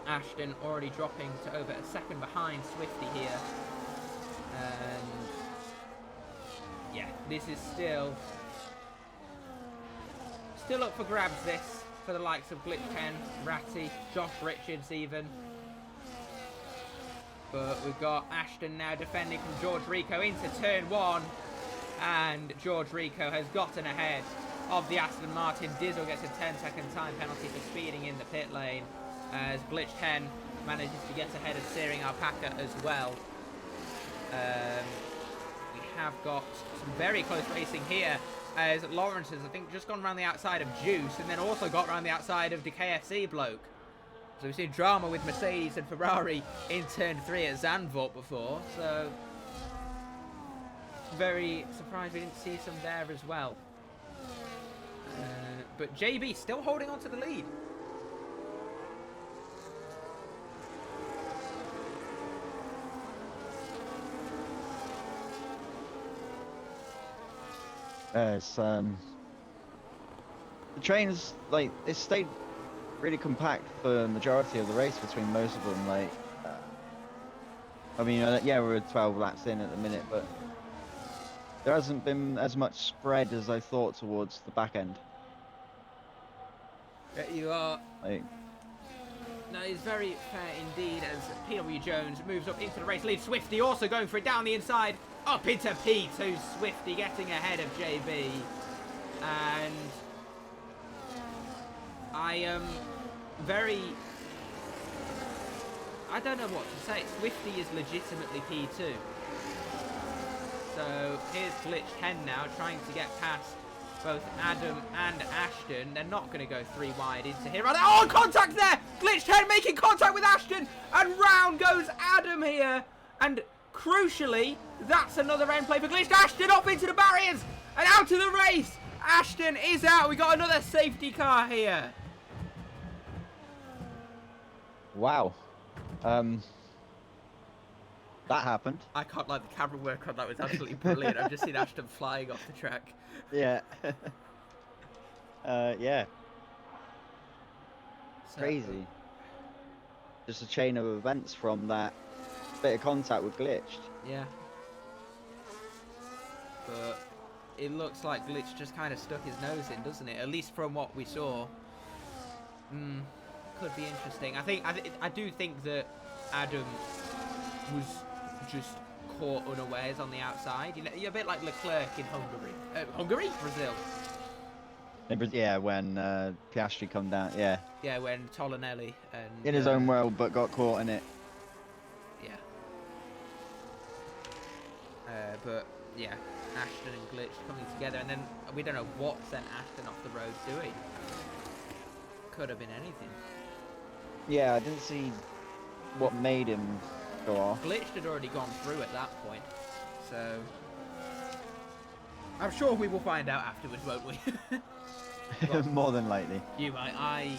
Ashton already dropping to over a second behind Swifty here. And yeah, this is still up for grabs, this, for the likes of Glitch 10, Ratty, Josh Richards even. But we've got Ashton now defending from George Rico into turn 1. And George Rico has gotten ahead of the Aston Martin. Dizzle gets a 10-second time penalty for speeding in the pit lane, as Glitch 10 manages to get ahead of Searing Alpaca as well. We have got some very close racing here, as Lawrence has, I think, just gone around the outside of Juice, and then also got around the outside of the KFC bloke. So we've seen drama with Mercedes and Ferrari in turn 3 at Zandvoort before, so very surprised we didn't see some there as well. But JB still holding on to the lead. The trains, like, it stayed really compact for the majority of the race between most of them. Like, I mean, yeah, we're 12 laps in at the minute, but there hasn't been as much spread as I thought towards the back end. Yeah, you are. Like, no, it's very fair indeed, as PW Jones moves up into the race lead. Swifty also going for it down the inside, up into P2. Swifty getting ahead of JB. And I am I don't know what to say. Swifty is legitimately P2. So here's Glitch 10 now, trying to get past both Adam and Ashton. They're not going to go 3 wide into here. Oh, contact there! Glitch 10 making contact with Ashton, and round goes Adam here. And crucially, that's another end play for Glitch. Ashton up into the barriers and out of the race. Ashton is out. We got another safety car here. wow. That happened. I can't like the camera work on that. Was absolutely brilliant. I've just seen Ashton flying off the track. Yeah. Yeah. So, Crazy. Just a chain of events from that bit of contact with Glitched. Yeah. But it looks like Glitch just kind of stuck his nose in, doesn't it? At least from what we saw. Could be interesting. I do think that Adam was just caught unawares on the outside. You know, you're a bit like Leclerc in Hungary. Brazil. Yeah, when Piastri come down, yeah. Yeah, when Tolinelli and in his own world, but got caught in it. Yeah. But yeah, Ashton and Glitch coming together, and then we don't know what sent Ashton off the road, do we? Could have been anything. Yeah, I didn't see what made him go off. Glitch had already gone through at that point, so I'm sure we will find out afterwards, won't we? More than likely. You might. I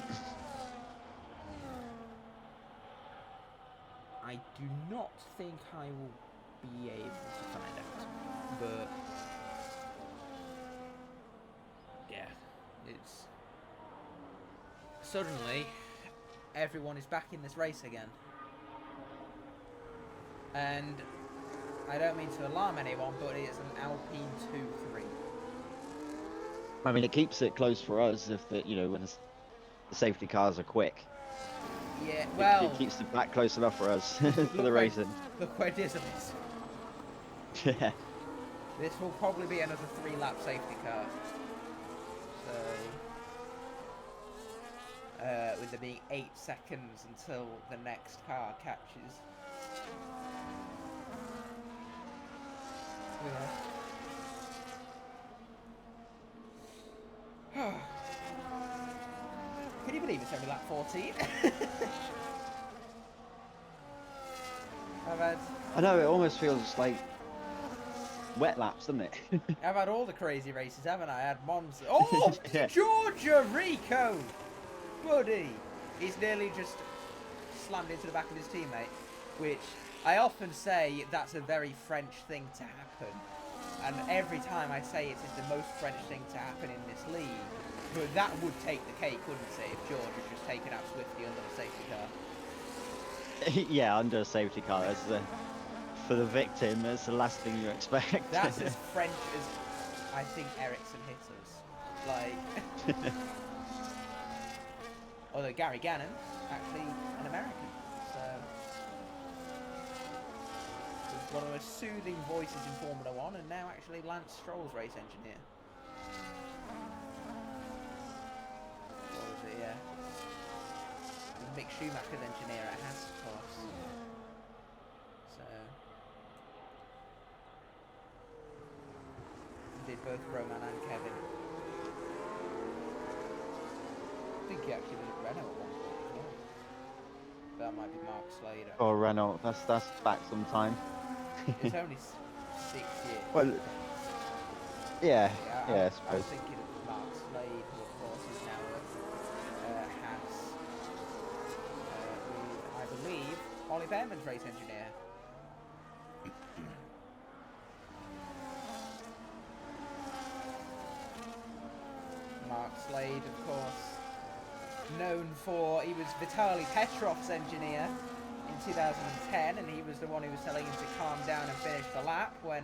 do not think I will be able to find out, but yeah, it's suddenly everyone is back in this race again, and I don't mean to alarm anyone, but it's an Alpine 2-3. I mean, it keeps it close for us if when the safety cars are quick. Yeah, well, it keeps the back close enough for us for the racing. Look where Dizzle is. Yeah. This will probably be another 3-lap safety car. So, with there being 8 seconds until the next car catches. Yeah. Can you believe it's only lap 14? I know, it almost feels like wet laps, doesn't it? I've had all the crazy races, haven't I? I had Monza. Oh, yeah. Georgia Rico! Buddy! He's nearly just slammed into the back of his teammate, which I often say that's a very French thing to happen. And every time I say it is the most French thing to happen in this league. But that would take the cake, wouldn't it, if George had just taken out swiftly under the safety car? Yeah, under a safety car. For the victim, it's the last thing you expect. That's as French as I think Ericsson hit us. Like... Although Gary Gannon, actually an American. So... one of the most soothing voices in Formula 1, and now actually Lance Stroll's race engineer. What was it, yeah? Mick Schumacher's engineer at Haas, of course. So... did both Roman and Kevin. I think he actually did Renault at one point as well. That might be Mark Slade. Or Renault, that's back some time. It's only 6 years. Well, yeah, I was suppose. thinking of Mark Slade, who of course is now at Haas, with, I believe, Ollie Behrman's race engineer. Mark Slade, of course, known for, he was Vitaly Petrov's engineer in 2010, and he was the one who was telling him to calm down and finish the lap when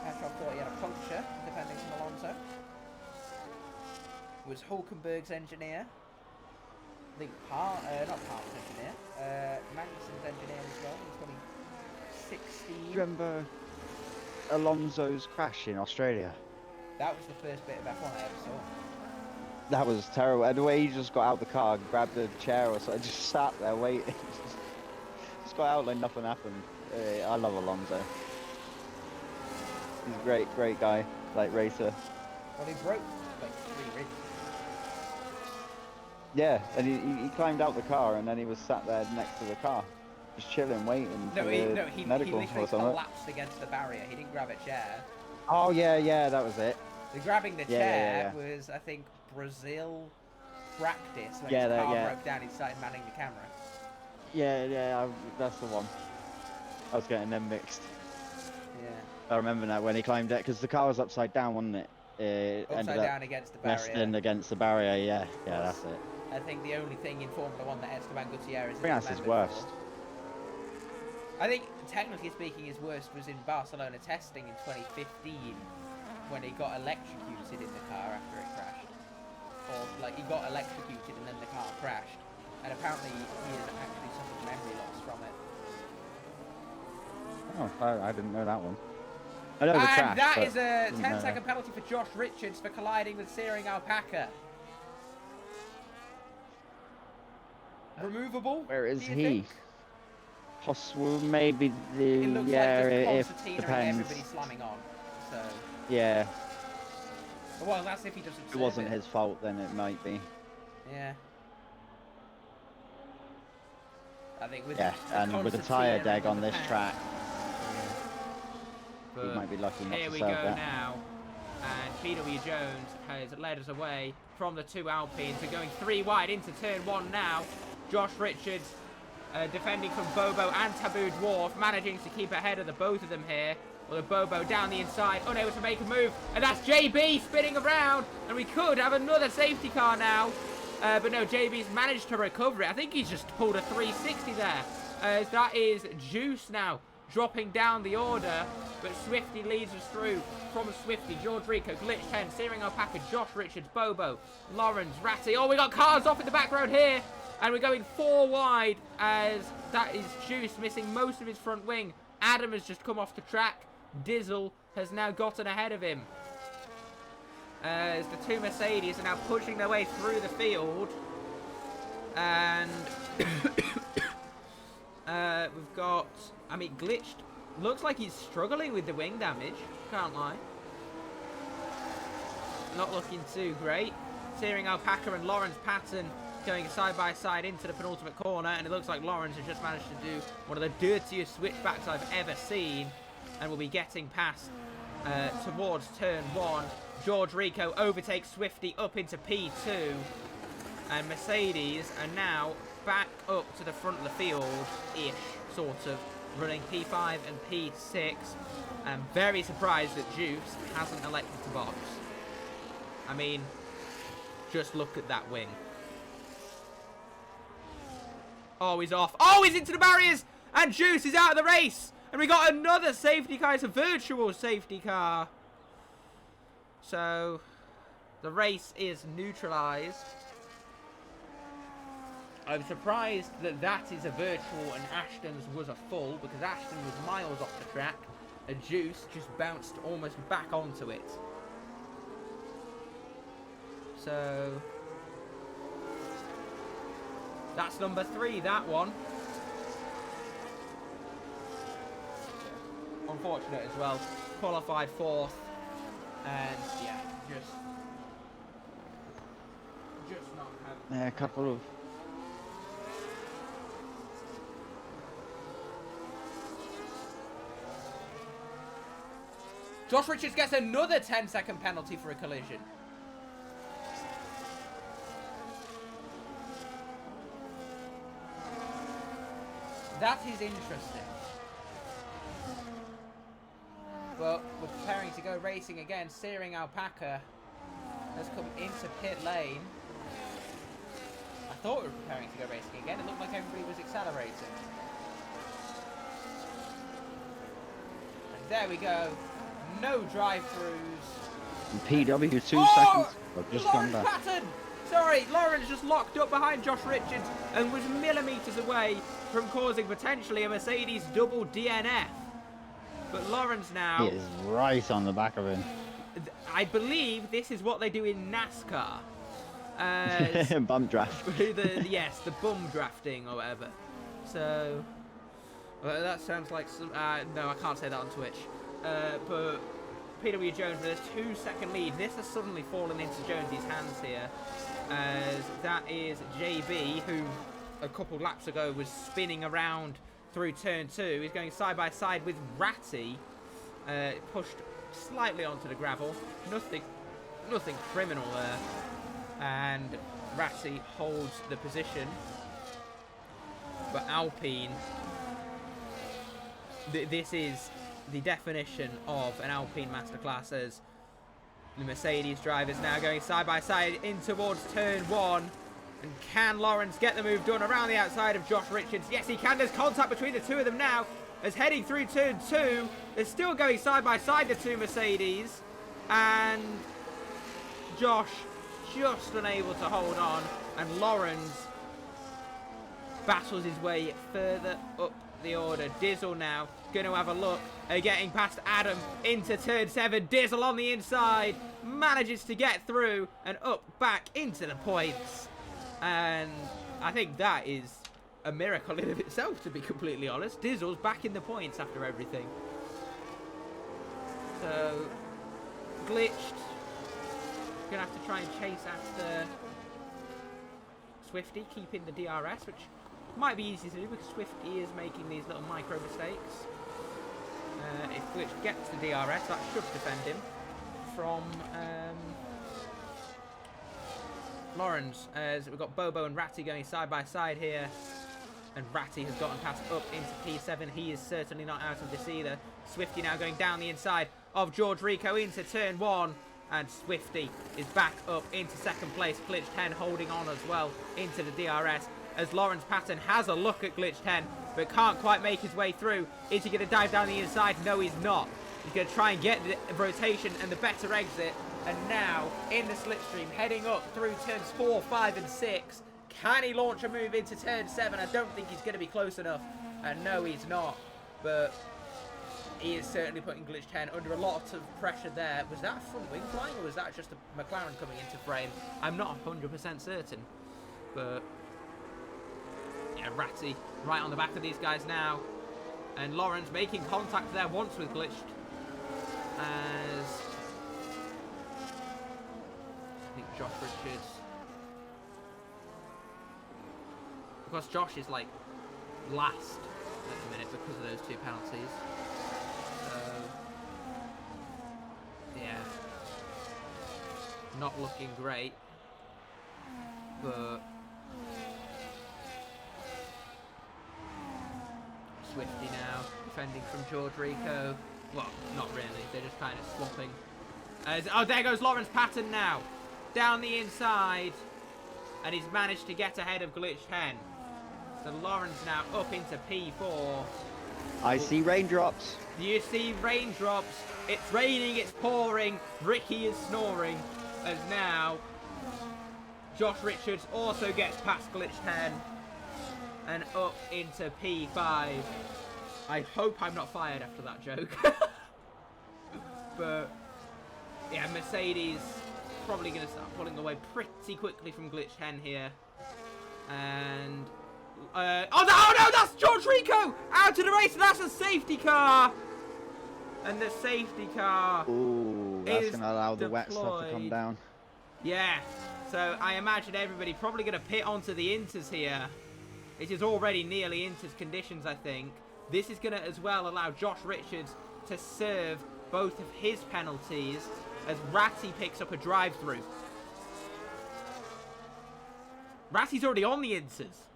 Petrov thought he had a puncture, defending from Alonso. Was Hulkenberg's engineer. I think not Palmer's engineer, Magnussen's engineer as well in 2016. Do you remember Alonso's crash in Australia? That was the first bit of F1 I ever saw. That was terrible. And the way he just got out the car, grabbed a chair or something, just sat there waiting. Just got out like nothing happened. I love Alonso. He's a great guy, like racer. Well, he broke like 3 ribs. Yeah, and he climbed out the car and then he was sat there next to the car, just chilling, waiting for he medical literally or something. collapsed against the barrier. He didn't grab a chair. Oh yeah, that was it. The grabbing the chair was, I think, Brazil practice when his car broke down. He started manning the camera. Yeah, that's the one. I was getting them mixed. Yeah. I remember now when he climbed it, because the car was upside down, wasn't it? Upside down against the barrier. Resting against the barrier, yeah, that's it. I think the only thing in Formula 1 that Esteban Gutierrez is that's his worst. I think, technically speaking, his worst was in Barcelona testing in 2015, when he got electrocuted in the car after it crashed. Or, like, he got electrocuted and then the car crashed. And apparently he has actually suffered memory loss from it. Oh, I didn't know that one. I know the crash, and that is a 10-second penalty for Josh Richards for colliding with Searing Alpaca. Removable? Where is he? Possible, maybe the It looks yeah, like if just Concertina and depends. everybody slamming on. So Yeah, well, that's if he doesn't. if it wasn't his fault, then it might be. Yeah. I think with and with a tyre deg on this track, he might be lucky not to serve that. Here we go now, and PW Jones has led us away from the 2 Alpines and going 3 wide into turn 1 now. Josh Richards defending from Bobo and Taboo Dwarf, managing to keep ahead of the both of them here. Well, the Bobo down the inside, unable to make a move, and that's JB spinning around, and we could have another safety car now. But no, JB's managed to recover it. I think he's just pulled a 360 there. That is Juice now, dropping down the order. But Swifty leads us through from Swifty, George Rico, Glitch 10, Searing Alpaca, Josh Richards, Bobo, Lawrence, Ratty. Oh, we got cars off in the back road here. And we're going 4 wide as that is Juice missing most of his front wing. Adam has just come off the track. Dizzle has now gotten ahead of him. As the 2 Mercedes are now pushing their way through the field. And we've got, I mean, Glitched. Looks like he's struggling with the wing damage. Can't lie. Not looking too great. Searing Alpaca and Lawrence Patton going side by side into the penultimate corner. And it looks like Lawrence has just managed to do one of the dirtiest switchbacks I've ever seen. And will be getting past towards turn 1. George Rico overtakes Swifty up into P2. And Mercedes are now back up to the front of the field-ish, sort of, running P5 and P6. I'm very surprised that Juice hasn't elected to box. I mean, just look at that wing. Oh, he's off. Oh, he's into the barriers! And Juice is out of the race! And we got another safety car. It's a virtual safety car. So, the race is neutralised. I'm surprised that that is a virtual and Ashton's was a full, because Ashton was miles off the track. A Juice just bounced almost back onto it. So, that's number 3, that one. Unfortunate as well. Qualified 4th. And yeah, just not having. Yeah, a couple of. Josh Richards gets another 10-second penalty for a collision. That is interesting. But we're preparing to go racing again. Searing Alpaca has come into pit lane. I thought we were preparing to go racing again. It looked like everybody was accelerating. And there we go. No drive-throughs. PW 2 seconds. I've just Lawrence Patton! Sorry, Lawrence just locked up behind Josh Richards and was millimetres away from causing potentially a Mercedes double DNF. But Lawrence now... He is right on the back of him. I believe this is what they do in NASCAR. Bump draft. Yes, the bum drafting or whatever. So... Well, that sounds like some... no, I can't say that on Twitch. But PW Jones with a 2-second lead. This has suddenly fallen into Jonesy's hands here. As that is JB, who a couple laps ago was spinning around through turn 2. He's going side by side with Ratty, pushed slightly onto the gravel. Nothing criminal there. And Ratty holds the position. But Alpine, this is the definition of an Alpine masterclass, as the Mercedes drivers now going side by side in towards turn 1. And can Lawrence get the move done around the outside of Josh Richards? Yes, he can. There's contact between the two of them now. As heading through turn 2, they're still going side by side, the two Mercedes. And Josh just unable to hold on. And Lawrence battles his way further up the order. Dizzle now going to have a look at getting past Adam into turn 7. Dizzle on the inside manages to get through and up back into the points. And I think that is a miracle in of itself, to be completely honest. Dizzle's back in the points after everything. So, glitched. Gonna have to try and chase after Swifty, keeping the DRS, which might be easy to do because Swifty is making these little micro mistakes. If Glitch gets the DRS, that should defend him from Lawrence, as we've got Bobo and Ratty going side by side here. And Ratty has gotten past up into P7. He is certainly not out of this either. Swifty now going down the inside of George Rico into turn 1. And Swifty is back up into second place. Glitch 10 holding on as well into the DRS. As Lawrence Patton has a look at Glitch 10, but can't quite make his way through. Is he going to dive down the inside? No, he's not. He's going to try and get the rotation and the better exit. And now, in the slipstream, heading up through turns 4, 5, and 6. Can he launch a move into turn 7? I don't think he's going to be close enough. And no, he's not. But he is certainly putting Glitch 10 under a lot of pressure there. Was that a front wing flying, or was that just a McLaren coming into frame? I'm not 100% certain. But yeah, Ratty right on the back of these guys now. And Lawrence making contact there once with Glitched. As I think Josh Richards. Of course, Josh is like last at the minute because of those 2 penalties. So yeah, not looking great. But Swifty now defending from George Rico. Well, not really. They're just kind of swapping. Oh, there goes Lawrence Patton now. Down the inside. And he's managed to get ahead of Glitch 10. So Lawrence now up into P4. I see raindrops. You see raindrops. It's raining, it's pouring. Ricky is snoring. As now, Josh Richards also gets past Glitch 10. And up into P5. I hope I'm not fired after that joke. But yeah, Mercedes probably going to start pulling away pretty quickly from Glitch 10 here. And oh no, that's George Rico out of the race. That's a safety car. And the safety car. Ooh, that's going to allow the wet stuff to come down. Yeah. So I imagine everybody probably going to pit onto the Inters here. It is already nearly Inters conditions, I think. This is going to as well allow Josh Richards to serve both of his penalties as Ratty picks up a drive-through. Ratty's already on the Inters.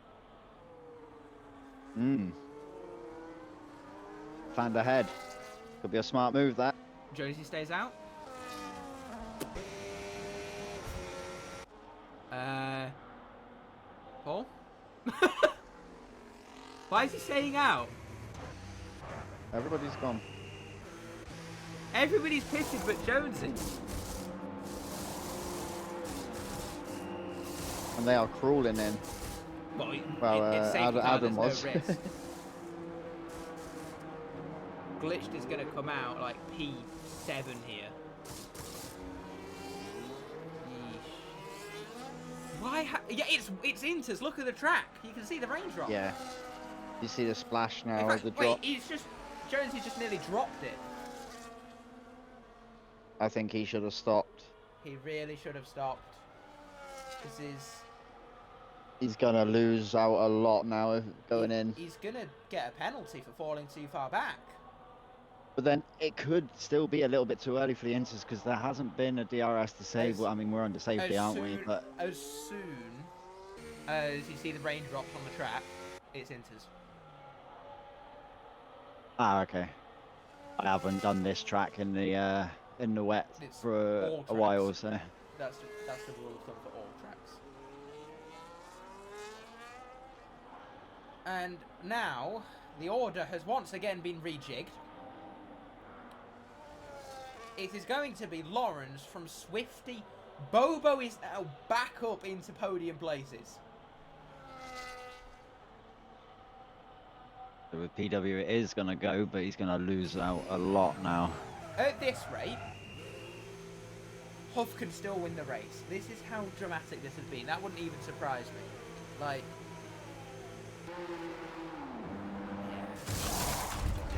Found ahead. Could be a smart move, that. Jonesy stays out. Paul? Why is he staying out? Everybody's gone. Everybody's pitted but Jonesy. And they are crawling in. Well, Adam was. No risk. Glitched is going to come out like P7 here. Why? Yeah, it's Inters. Look at the track. You can see the raindrop. Yeah. You see the splash now. In fact, the drop. Wait, Jonesy just nearly dropped it. I think he should have stopped. He really should have stopped. He's gonna lose out a lot now going in. He's gonna get a penalty for falling too far back. But then it could still be a little bit too early for the Inters because there hasn't been a DRS to save. Well, I mean, we're under safety, aren't we? But as soon as you see the raindrops on the track, it's Inters. Ah, okay. I haven't done this track in the wet for a while, so. That's the rule of thumb for all tracks. And now the order has once again been rejigged. It is going to be Lawrence from Swifty. Bobo is now back up into podium places. With PW it is going to go, but he's going to lose out a lot now. At this rate, Huff can still win the race. This is how dramatic this has been. That wouldn't even surprise me. Like, Yeah.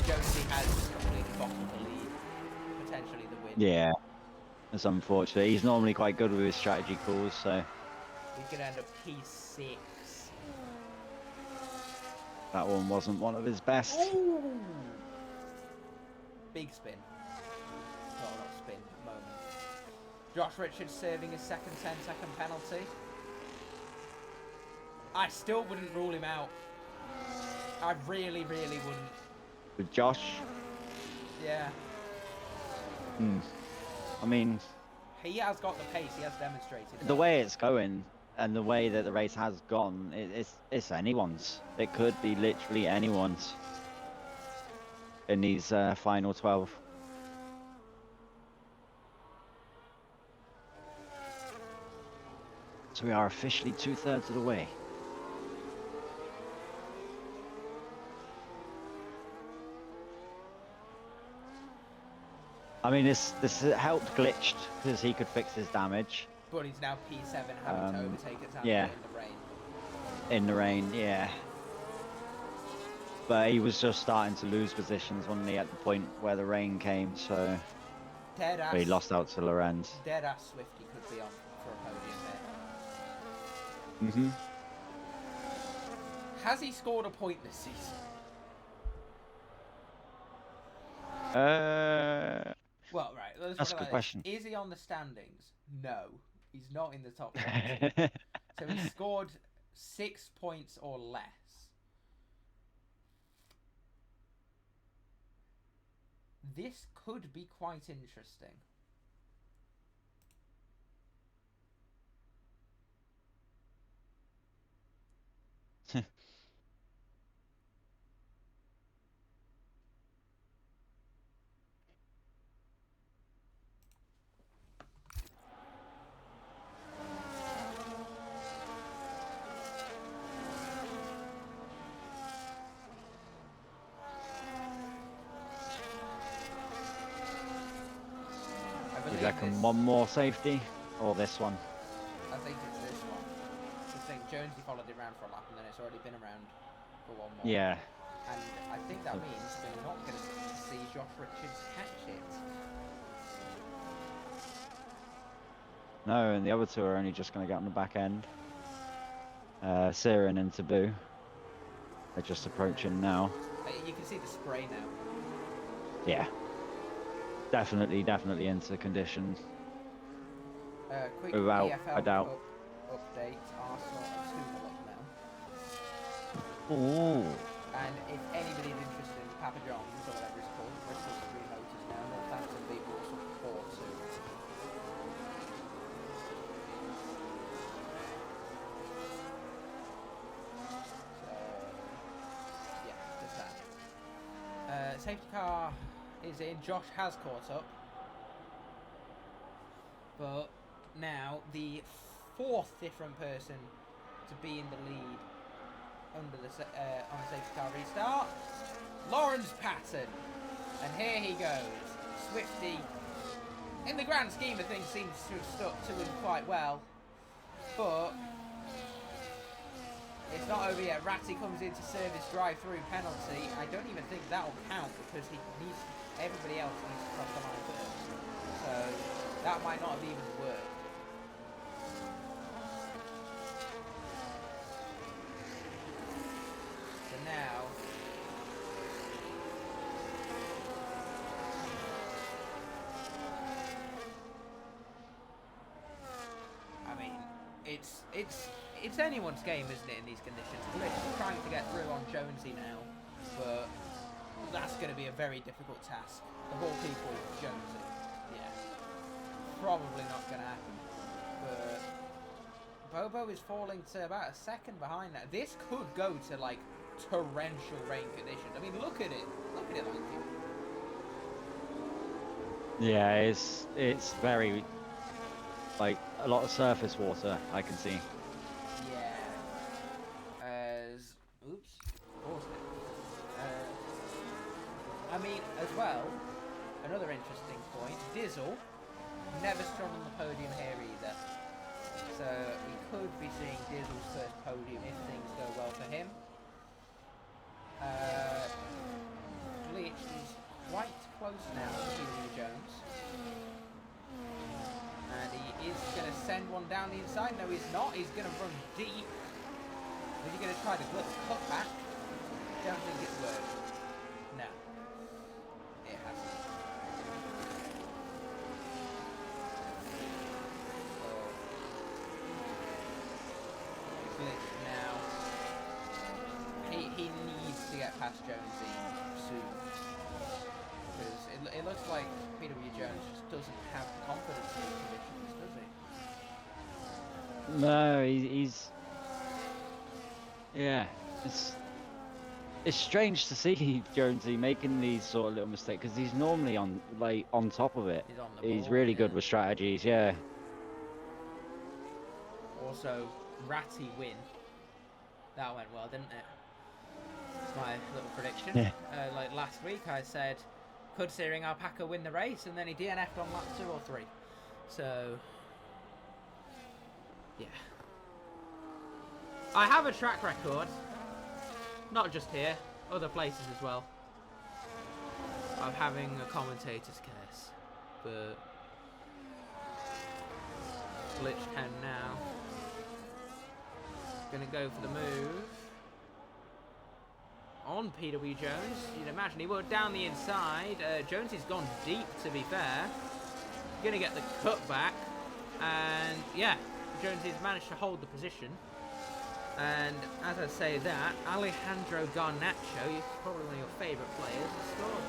Jonesy has completely bottled the lead, potentially the win. Yeah, that's unfortunate. He's normally quite good with his strategy calls, so We could end up P6. that one wasn't one of his best. Ooh! Big spin. Not a lot of spin moment. Josh Richards serving his second 10-second penalty. I still wouldn't rule him out. I really, really wouldn't. With Josh? Yeah. I mean, he has got the pace. He has demonstrated that. The way it's going and the way that the race has gone, it's anyone's. It could be literally anyone's in these final 12. So we are officially 2/3 of the way. I mean, this helped glitched because he could fix his damage. But he's now P7, having to overtake it yeah. in the rain. In the rain, yeah. But he was just starting to lose positions, wasn't he, at the point where the rain came, so he lost out to Lorenz. Dead-ass Swifty could be on for a podium there. Has he scored a point this season? Well, right. That's a good question. Is he on the standings? No. He's not in the top 20. So he scored 6 points or less. This could be quite interesting. You reckon one more safety or this one? I think it's this one. I think Jonesy followed it around for a lap and then it's already been around for one more. Yeah. And I think that means we're not going to see Josh Richards catch it. No, and the other two are only just going to get on the back end. Siren and Taboo. They're just approaching now. You can see the spray now. Yeah. Definitely into condition. Quick Without PFL a doubt. Update. Arsenal are 2-0 up now. Ooh. And if anybody's interested in Papa John's or whatever it's called, Bristol's 3 motors now. Northampton beat Walsall 4-2. So yeah, just that. Safety car is in. Josh has caught up, but now the fourth different person to be in the lead under the on the safety car restart, Lawrence Patton, and here he goes. Swifty, in the grand scheme of things, seems to have stuck to him quite well, but it's not over yet. Ratty comes in to serve his drive-through penalty. I don't even think that'll count because everybody else needs to cross the line first. So that might not have even worked. So now I mean, it's anyone's game, isn't it, in these conditions? Glitch is trying to get through on Jonesy now, but that's going to be a very difficult task. The whole people Jonesy, yeah, probably not going to happen. But Bobo is falling to about a second behind that. This could go to like torrential rain conditions. I mean, look at it, like you. Yeah, it's very like a lot of surface water I can see. Yeah. Oops. Paused it. I mean, as well, another interesting point. Dizzle never strong on the podium here either. So we could be seeing Dizzle's first podium if things go well for him. Glitch is quite close now to Peter Jones. And he is going to send one down the inside. No, he's not. He's going to run deep. Is he going to try the Glitch cutback? Don't think it's worked. No. It hasn't. Glitch now. He needs to get past Jonesy soon. Because it looks like PW Jones just doesn't have the confidence in these conditions, does he? No, he's yeah. It's strange to see Jonesy making these sort of little mistakes because he's normally on top of it. He's on the ball, He's really good with strategies, yeah. Also, Ratty win. That went well, didn't it? It's my little prediction. Yeah. Like last week, I said, could Searing Alpaca win the race, and then he DNF'd on lap 2 or 3. So, yeah. I have a track record, not just here, other places as well, of having a commentator's curse. But Glitch 10 now. Gonna go for the move on PW Jones. You'd imagine he would down the inside. Jones has gone deep, to be fair. Gonna get the cutback, and yeah, Jones has managed to hold the position. And as I say that, Alejandro Garnacho, he's probably one of your favourite players, has scored.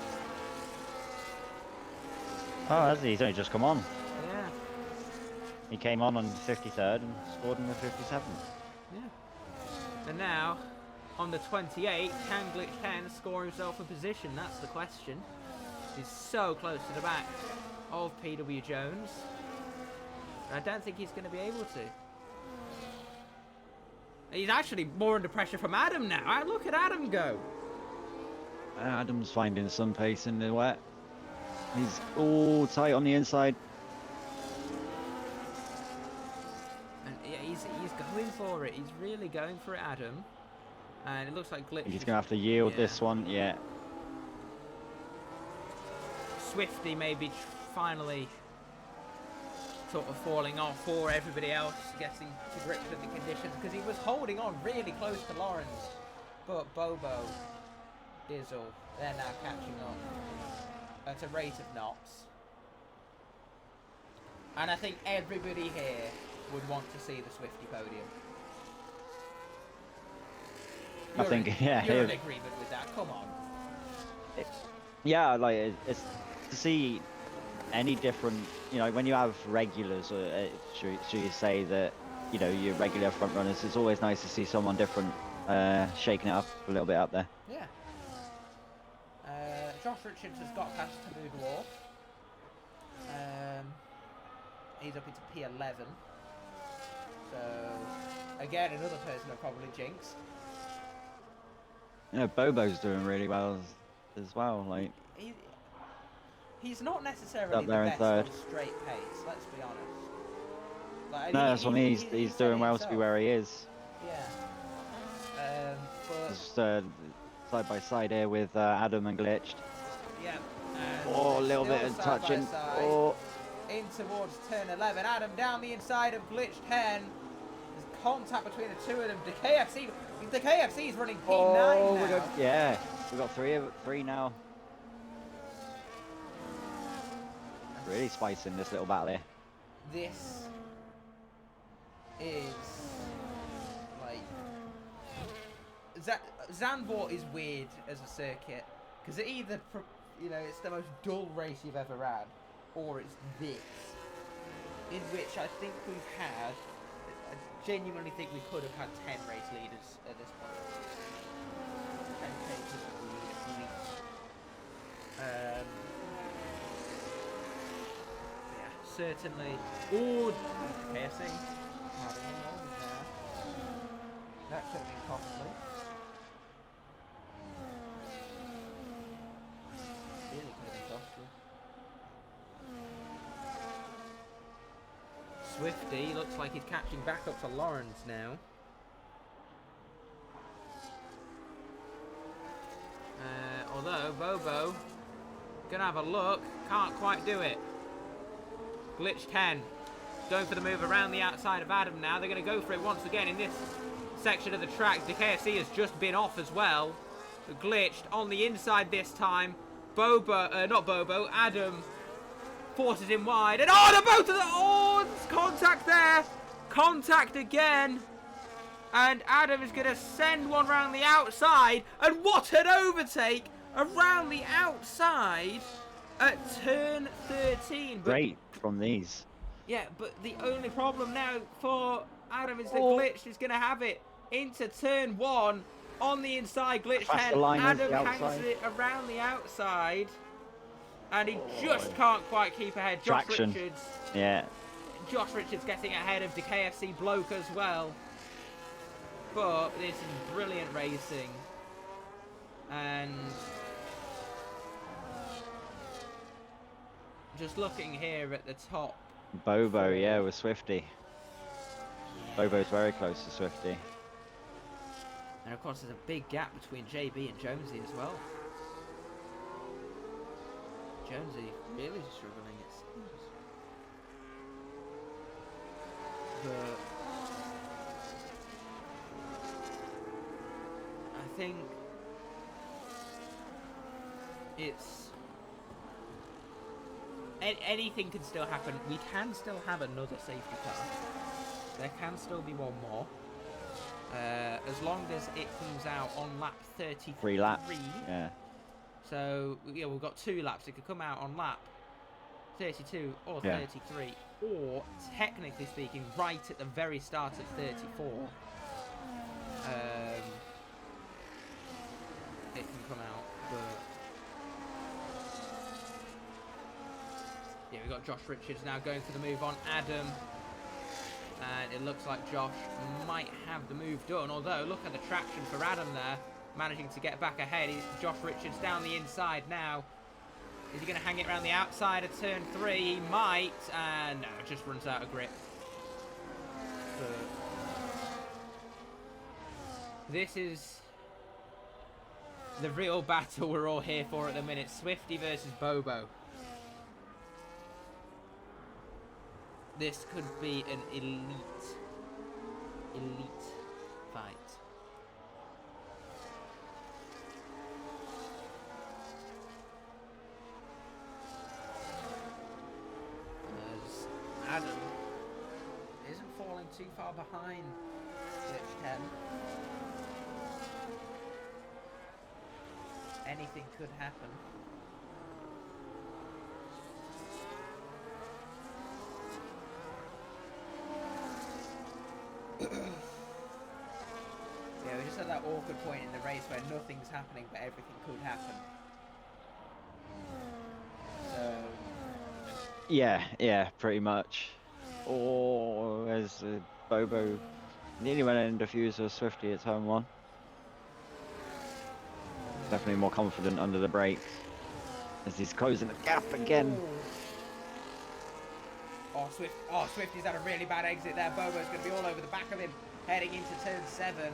Oh, has he? He's only just come on. Yeah. He came on 53rd and scored in the 57th. Yeah. And now, on the 28, can Glitch 10 score himself a position? That's the question. He's so close to the back of PW Jones. I don't think he's going to be able to. He's actually more under pressure from Adam now. Look at Adam go. Adam's finding some pace in the wet. He's all tight on the inside. And yeah, he's going for it. He's really going for it, Adam. And it looks like Glitch. He's going to have to yield this one, yeah. Swifty maybe finally sort of falling off, or everybody else getting to grips with the conditions, because he was holding on really close to Lawrence. But Bobo, Dizzle, they're now catching up at a rate of knots. And I think everybody here would want to see the Swifty podium. You're in agreement with that, come on. Yeah, like, it's to see any different, you know, when you have regulars, should you say that, you know, your regular front runners, it's always nice to see someone different shaking it up a little bit up there. Yeah. Josh Richards has got past Taboo Dwarf. He's up into P11. So, again, another person I've probably jinxed. You know, Bobo's doing really well as well. Like, he's not necessarily the best on straight pace, let's be honest. Like, no, that's what I mean. He's doing well to be where he is. Yeah. But just side by side here with Adam and Glitched. Yeah. Oh, a little bit of touching. Oh. In towards turn 11. Adam down the inside of Glitch 10. There's contact between the two of them. The KFC is running P9 now. We got three now. Really spicing this little battle here. This is like Zandvoort is weird as a circuit because it either, you know, it's the most dull race you've ever had, or it's this, in which I think we've had. I genuinely think we could have had 10 race leaders at this point. 10 cases of lead at least. Certainly. Ooh, KFC. Having a moment there. That could have been costly. Really could have been costly. Swifty looks like he's catching back up to Lawrence now. Although, Bobo, gonna have a look. Can't quite do it. Glitch 10. Going for the move around the outside of Adam now. They're going to go for it once again in this section of the track. The KFC has just been off as well. Glitched on the inside this time. Adam forces him wide. And oh, they're both of the... Oh, it's contact there. Contact again. And Adam is going to send one around the outside. And what an overtake around the outside at turn 13. Great from these. Yeah, but the only problem now for Adam is that Glitch is going to have it into turn 1 on the inside. Glitch 10. Adam hangs it around the outside. And he just can't quite keep ahead. Josh Richards. Yeah. Josh Richards getting ahead of the KFC bloke as well. But this is brilliant racing. And just looking here at the top. Bobo, yeah, with Swifty. Bobo's very close to Swifty. And of course there's a big gap between JB and Jonesy as well. Jonesy really struggling, it seems. But I think it's... anything can still happen. We can still have another safety car. There can still be one more. As long as it comes out on lap 33. 3 laps. Yeah. So, yeah, we've got 2 laps. It could come out on lap 32 or 33. Or, technically speaking, right at the very start of 34. It can come out, but... Yeah, we've got Josh Richards now going for the move on Adam. And it looks like Josh might have the move done. Although, look at the traction for Adam there. Managing to get back ahead. Josh Richards down the inside now. Is he going to hang it around the outside of turn 3? He might. And no, it just runs out of grip. This is the real battle we're all here for at the minute. Swifty versus Bobo. This could be an elite fight. As Adam isn't falling too far behind Glitch 10. Anything could happen. Yeah, we're just at that awkward point in the race where nothing's happening but everything could happen. So... Yeah, pretty much. Or as Bobo nearly went in diffuser Swifty at turn 1. Definitely more confident under the brakes as he's closing the gap again. Oh, Swifty's had a really bad exit there. Bobo's going to be all over the back of him heading into turn 7.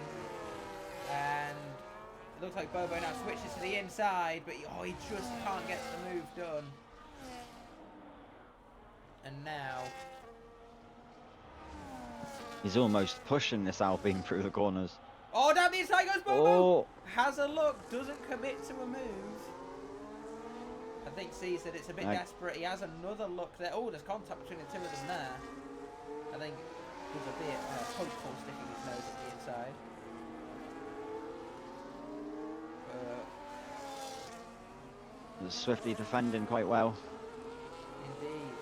And it looks like Bobo now switches to the inside, but he just can't get the move done. And now... He's almost pushing this Alpine through the corners. Oh, down the inside goes Bobo! Oh. Has a look, doesn't commit to a move. I think sees that it's a bit desperate. He has another look there. Oh, there's contact between the 2 of them there. I think he's a bit hopeful sticking his nose at the inside. Swifty defending quite well. Indeed.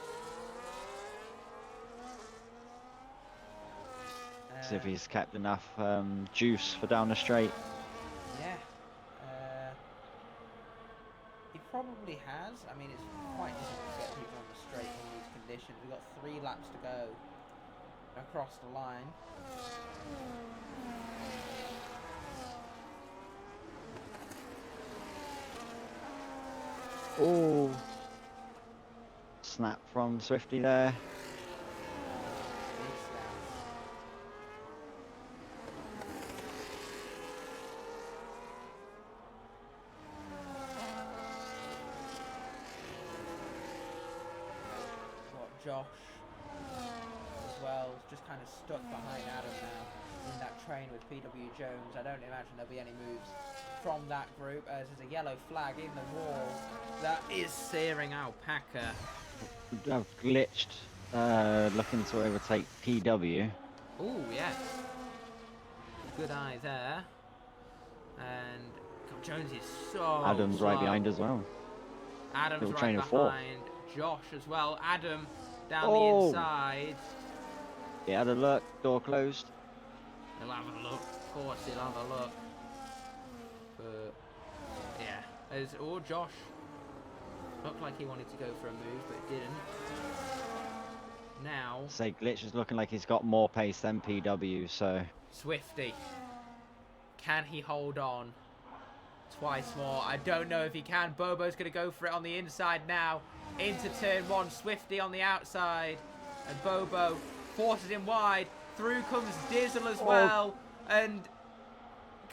See if he's kept enough juice for down the straight. Yeah. He probably has. I mean, it's quite difficult to get people on the straight in these conditions. We've got 3 laps to go across the line. Oh, snap from Swifty there. Josh as well, just kind of stuck behind Adam now in that train with PW Jones. I don't imagine there'll be any moves from that group, as there's a yellow flag in the wall that is searing Alpaca. I've glitched, looking to overtake PW. Oh, yes. Good eye there. And God, Jones is so Adam's slow. right behind as well. Adam's Little right train of behind Josh as well. Adam down the inside. He had a look, door closed. He'll have a look. Of course, he'll have a look. But yeah, as Josh looked like he wanted to go for a move, but didn't. Now, Say Glitch is looking like he's got more pace than PW, so Swifty, can he hold on twice more? I don't know if he can. Bobo's going to go for it on the inside now. Into turn one, Swifty on the outside. And Bobo forces him wide. Through comes Dizzle as well. And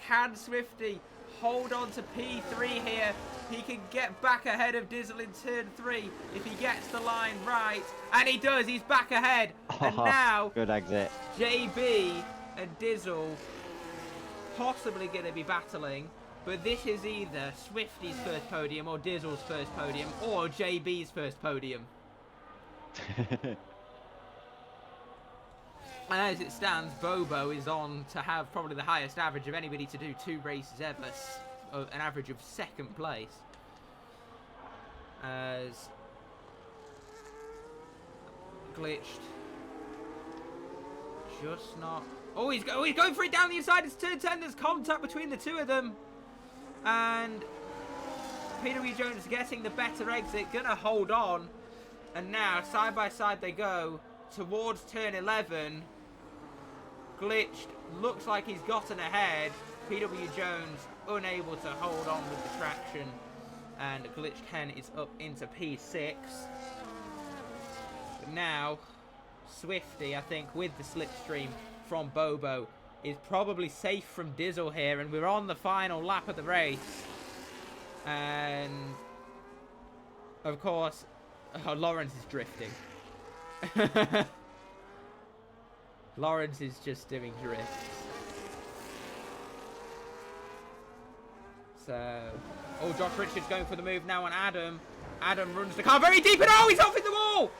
can Swifty hold on to P3 here? He can get back ahead of Dizzle in turn 3 if he gets the line right. And he does. He's back ahead. And now, good exit. JB and Dizzle possibly going to be battling. But this is either Swifty's first podium or Dizzle's first podium or JB's first podium. And as it stands, Bobo is on to have probably the highest average of anybody to do 2 races ever. An average of 2nd place. As glitched. Just not... Oh, he's going for it down the inside. It's turn 10. There's contact between the two of them. And PW Jones getting the better exit. Gonna hold on. And now, side by side they go towards turn 11. Glitched. Looks like he's gotten ahead. PW Jones unable to hold on with the traction. And Glitched Ken is up into P6. But now, Swifty, I think, with the slipstream from Bobo, is probably safe from Dizzle here. And we're on the final lap of the race. And, of course, Lawrence is drifting. Lawrence is just doing drifts. So, Josh Richards going for the move now on Adam. Adam runs the car very deep and he's off in the wall!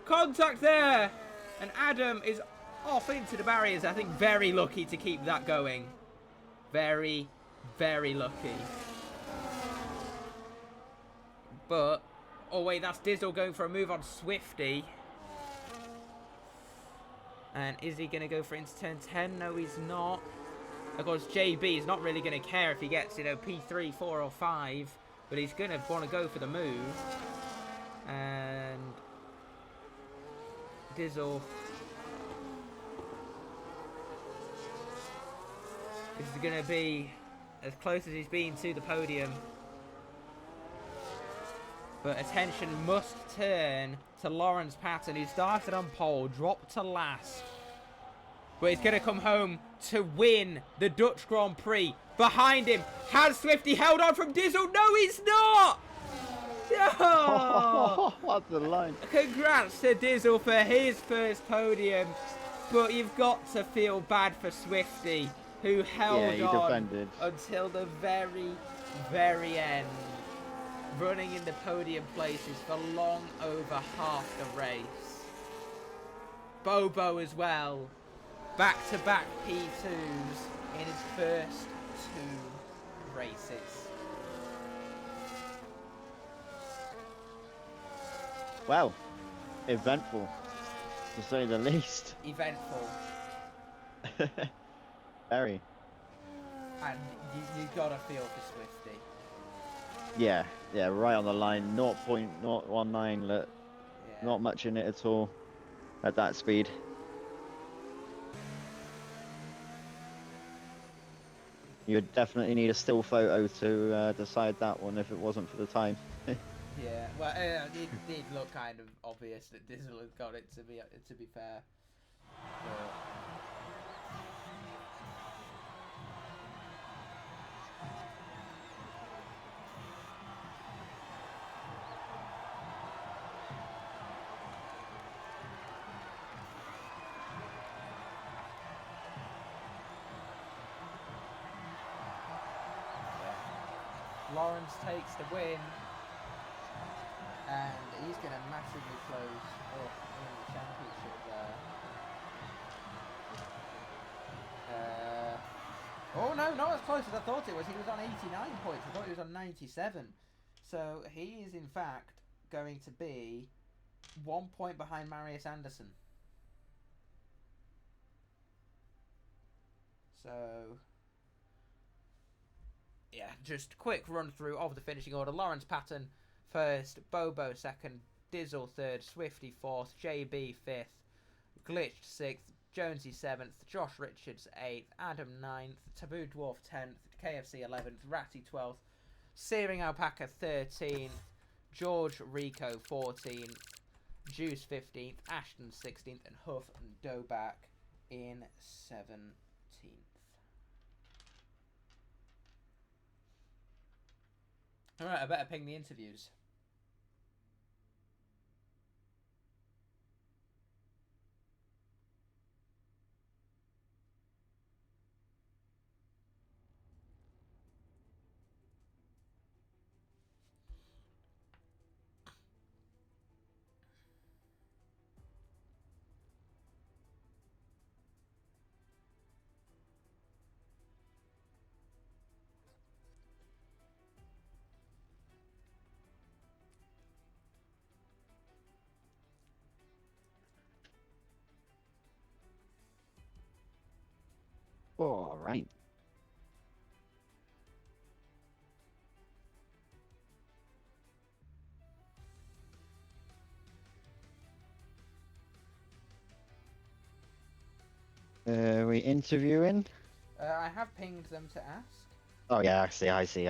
Contact there! And Adam is off into the barriers. I think very lucky to keep that going. Very, very lucky. But, oh wait, that's Dizzle going for a move on Swifty. And is he going to go for into turn 10? No, he's not. Of course, JB is not really going to care if he gets, P3, 4 or 5. But he's going to want to go for the move. And Dizzle. This is going to be as close as he's been to the podium. But attention must turn to Lawrence Patton, who started on pole, dropped to last. But he's going to come home to win the Dutch Grand Prix. Behind him, has Swifty held on from Dizzle? No, he's not! No! What the line. Congrats to Dizzle for his first podium. But you've got to feel bad for Swifty, who held on defended until the very, very end. Running in the podium places for long over half the race. Bobo as well. Back-to-back P2s in his first 2 races. Well, eventful, to say the least. Eventful. Very. And you gotta feel for Swifty. Yeah, right on the line. 0.019, look, Yeah. not much in it at all at that speed. You would definitely need a still photo to decide that one if it wasn't for the time. Yeah, well, it did look kind of obvious that Dizzle had got it, to be fair. But Lawrence takes the win, and he's going to massively close up in the championship there. Oh no, not as close as I thought it was. He was on 89 points. I thought he was on 97. So he is in fact going to be 1 point behind Marius Anderson. So yeah, just quick run through of the finishing order. Lawrence Patton first, Bobo second, Dizzle third, Swifty fourth, JB fifth, Glitched sixth, Jonesy seventh, Josh Richards eighth, Adam ninth, Taboo Dwarf 10th, KFC 11th, Ratty 12th, Searing Alpaca 13th, George Rico 14th, Juice 15th, Ashton 16th, and Huff and Doback in 17th. Alright, I better ping the interviews. All right. We interviewing? I have pinged them to ask. Oh yeah, I see. We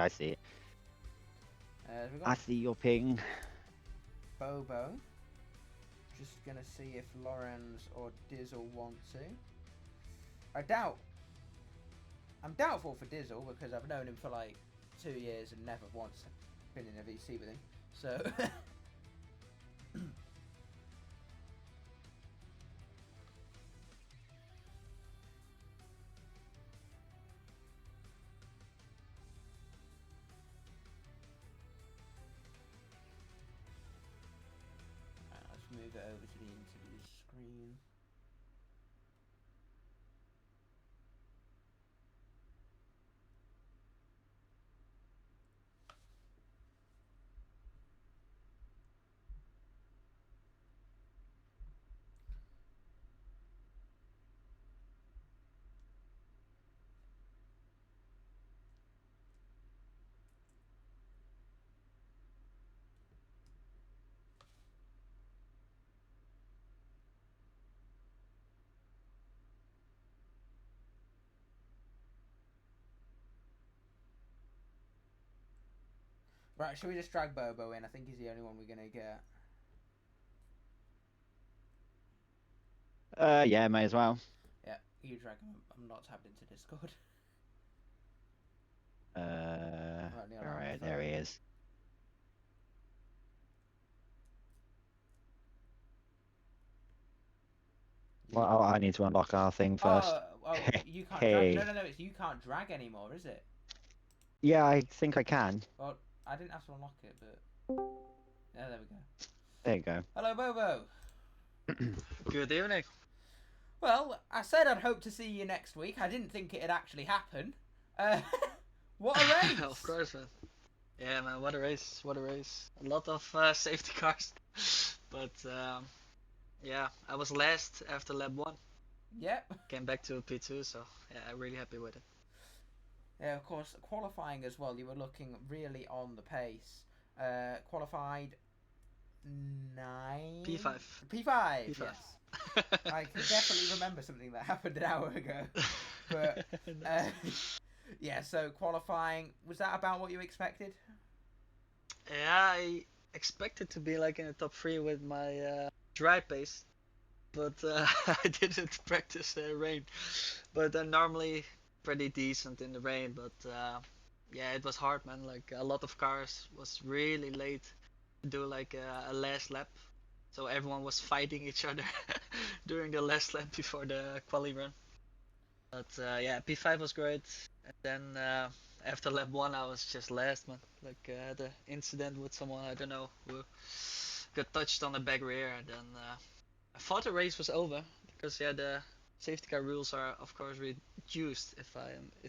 got I see your ping. Bobo. Just gonna see if Lorenz or Dizzle want to. I'm doubtful for Dizzle because I've known him for like 2 years and never once been in a VC with him. So let's move it over to the interview screen. Right, should we just drag Bobo in? I think he's the only one we're gonna get. Yeah, may as well. Yeah, you drag him. I'm not tapped into Discord. Alright, there he is. Well, I need to unlock our thing first. Oh, you can't Hey. drag. No, it's you can't drag anymore, is it? Yeah, I think I can. Well, I didn't have to unlock it, but yeah, there we go. There you go. Hello, Bobo. Good evening. Well, I said I'd hope to see you next week. I didn't think it'd actually happen. What a race! Of course, man. Yeah, man, what a race. What a race. A lot of safety cars. But, yeah, I was last after lap 1. Yep. Came back to P2, so yeah, I'm really happy with it. Yeah, of course, qualifying as well, you were looking really on the pace. Qualified 9? P5. P5, P5. yes. I can definitely remember something that happened an hour ago. But, yeah, so qualifying, was that about what you expected? Yeah, I expected to be like in the top 3 with my dry pace. But I didn't practice rain. But I'm normally pretty decent in the rain. But yeah, it was hard, man. Like a lot of cars was really late to do like a last lap. So everyone was fighting each other during the last lap before the quali run. But yeah, P5 was great. And then after lap 1 I was just last, man. Like I had an incident with someone, I don't know, who got touched on the back rear, and then I thought the race was over because yeah, the safety car rules are of course reduced if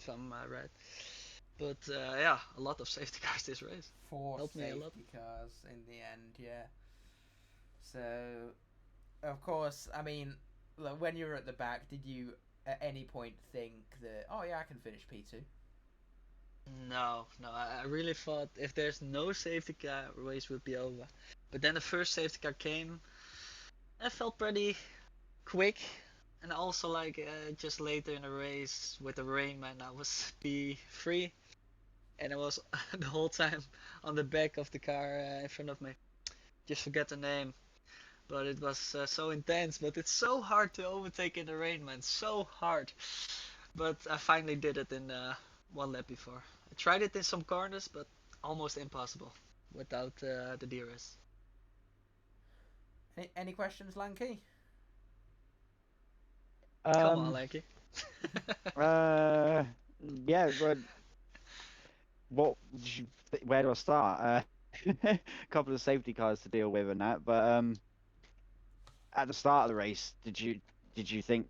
I'm right. But yeah, a lot of safety cars this race. 4 Helped me a lot. safety cars in the end, yeah. So, of course, I mean, look, when you were at the back, did you at any point think that, oh yeah, I can finish P2? No, I really thought if there's no safety car, race would be over. But then the first safety car came. I felt pretty quick, and also like just later in the race with the rain, man, I was P3, and I was the whole time on the back of the car in front of me. Just forget the name, but it was so intense. But it's so hard to overtake in the rain, man. So hard. But I finally did it in one lap before. I tried it in some corners, but almost impossible without the DRS. Any questions, Lanky? Come on, Lanky. Yeah, where do I start? A couple of safety cars to deal with and that, but at the start of the race, did you think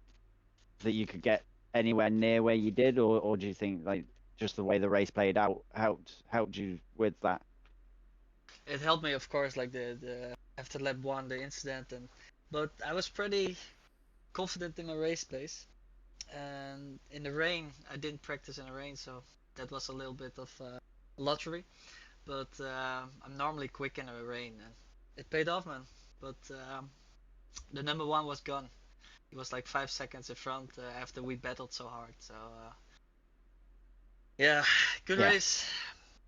that you could get anywhere near where you did, or do you think like just the way the race played out helped you with that? It helped me, of course, like the after lap 1, the incident, but I was pretty confident in my race pace. And in the rain, I didn't practice in the rain, so that was a little bit of lottery. But I'm normally quick in the rain, and it paid off, man. But the number 1 was gone. He was like 5 seconds in front after we battled so hard. So yeah, good race.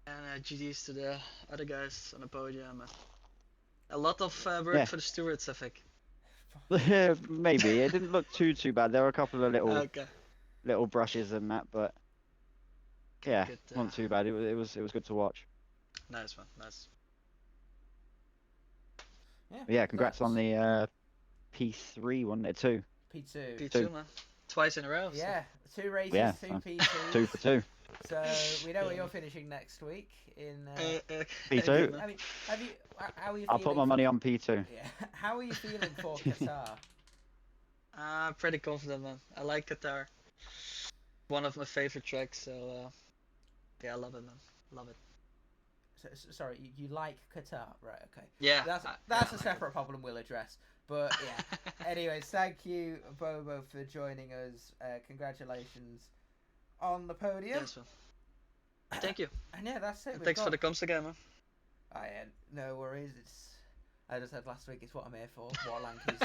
And GG's to the other guys on the podium. A lot of work for the stewards, I think. Maybe it didn't look too bad. There were a couple of little brushes and that, but yeah, not too bad. It was good to watch. Nice one, nice. Yeah, congrats on the P3 one, there too. P2, man. Twice in a row. Yeah, so. 2 races, yeah, 2 P2s. 2 for 2. So we know where you're finishing next week in P2. I mean, how are you? I'll put my money on P2. Yeah. How are you feeling for Qatar? I'm pretty confident, man. I like Qatar. One of my favorite tracks, so yeah, I love it, man. Love it. So, sorry, you like Qatar, right? Okay. Yeah. That's a separate problem we'll address. But yeah. Anyways, thank you, Bobo, for joining us. Congratulations on the podium. Yes, man. Thank you. And yeah, that's it. Thanks for the comms again, man. No worries. I just said last week, it's what I'm here for. What Lanky's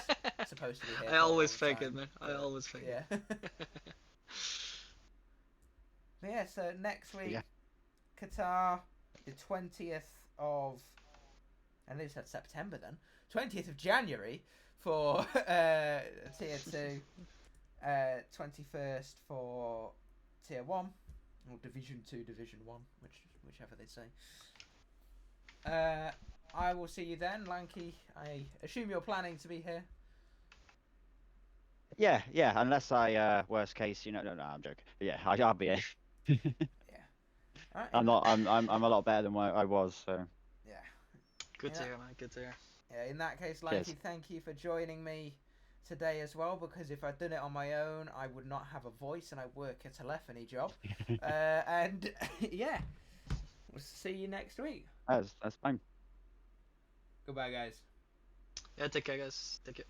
supposed to be here for. I always fake it, man. I always fake it. But yeah, so next week, Qatar, the 20th of... I nearly said September then. 20th of January for Tier 2. 21st for Tier 1. Or Division 2, Division 1, whichever they say. I will see you then, Lanky. I assume you're planning to be here. Yeah, unless I worst case, no, I'm joking. Yeah, I'll be here. Yeah. Right, I'm a lot better than what I was, so. Yeah. Good to hear, man. Good to hear. Yeah, in that case, Lanky, thank you for joining me today as well, because if I'd done it on my own, I would not have a voice and I work a telephony job. And yeah, we'll see you next week. That's fine. Goodbye, guys. Yeah, take care, guys. Take care.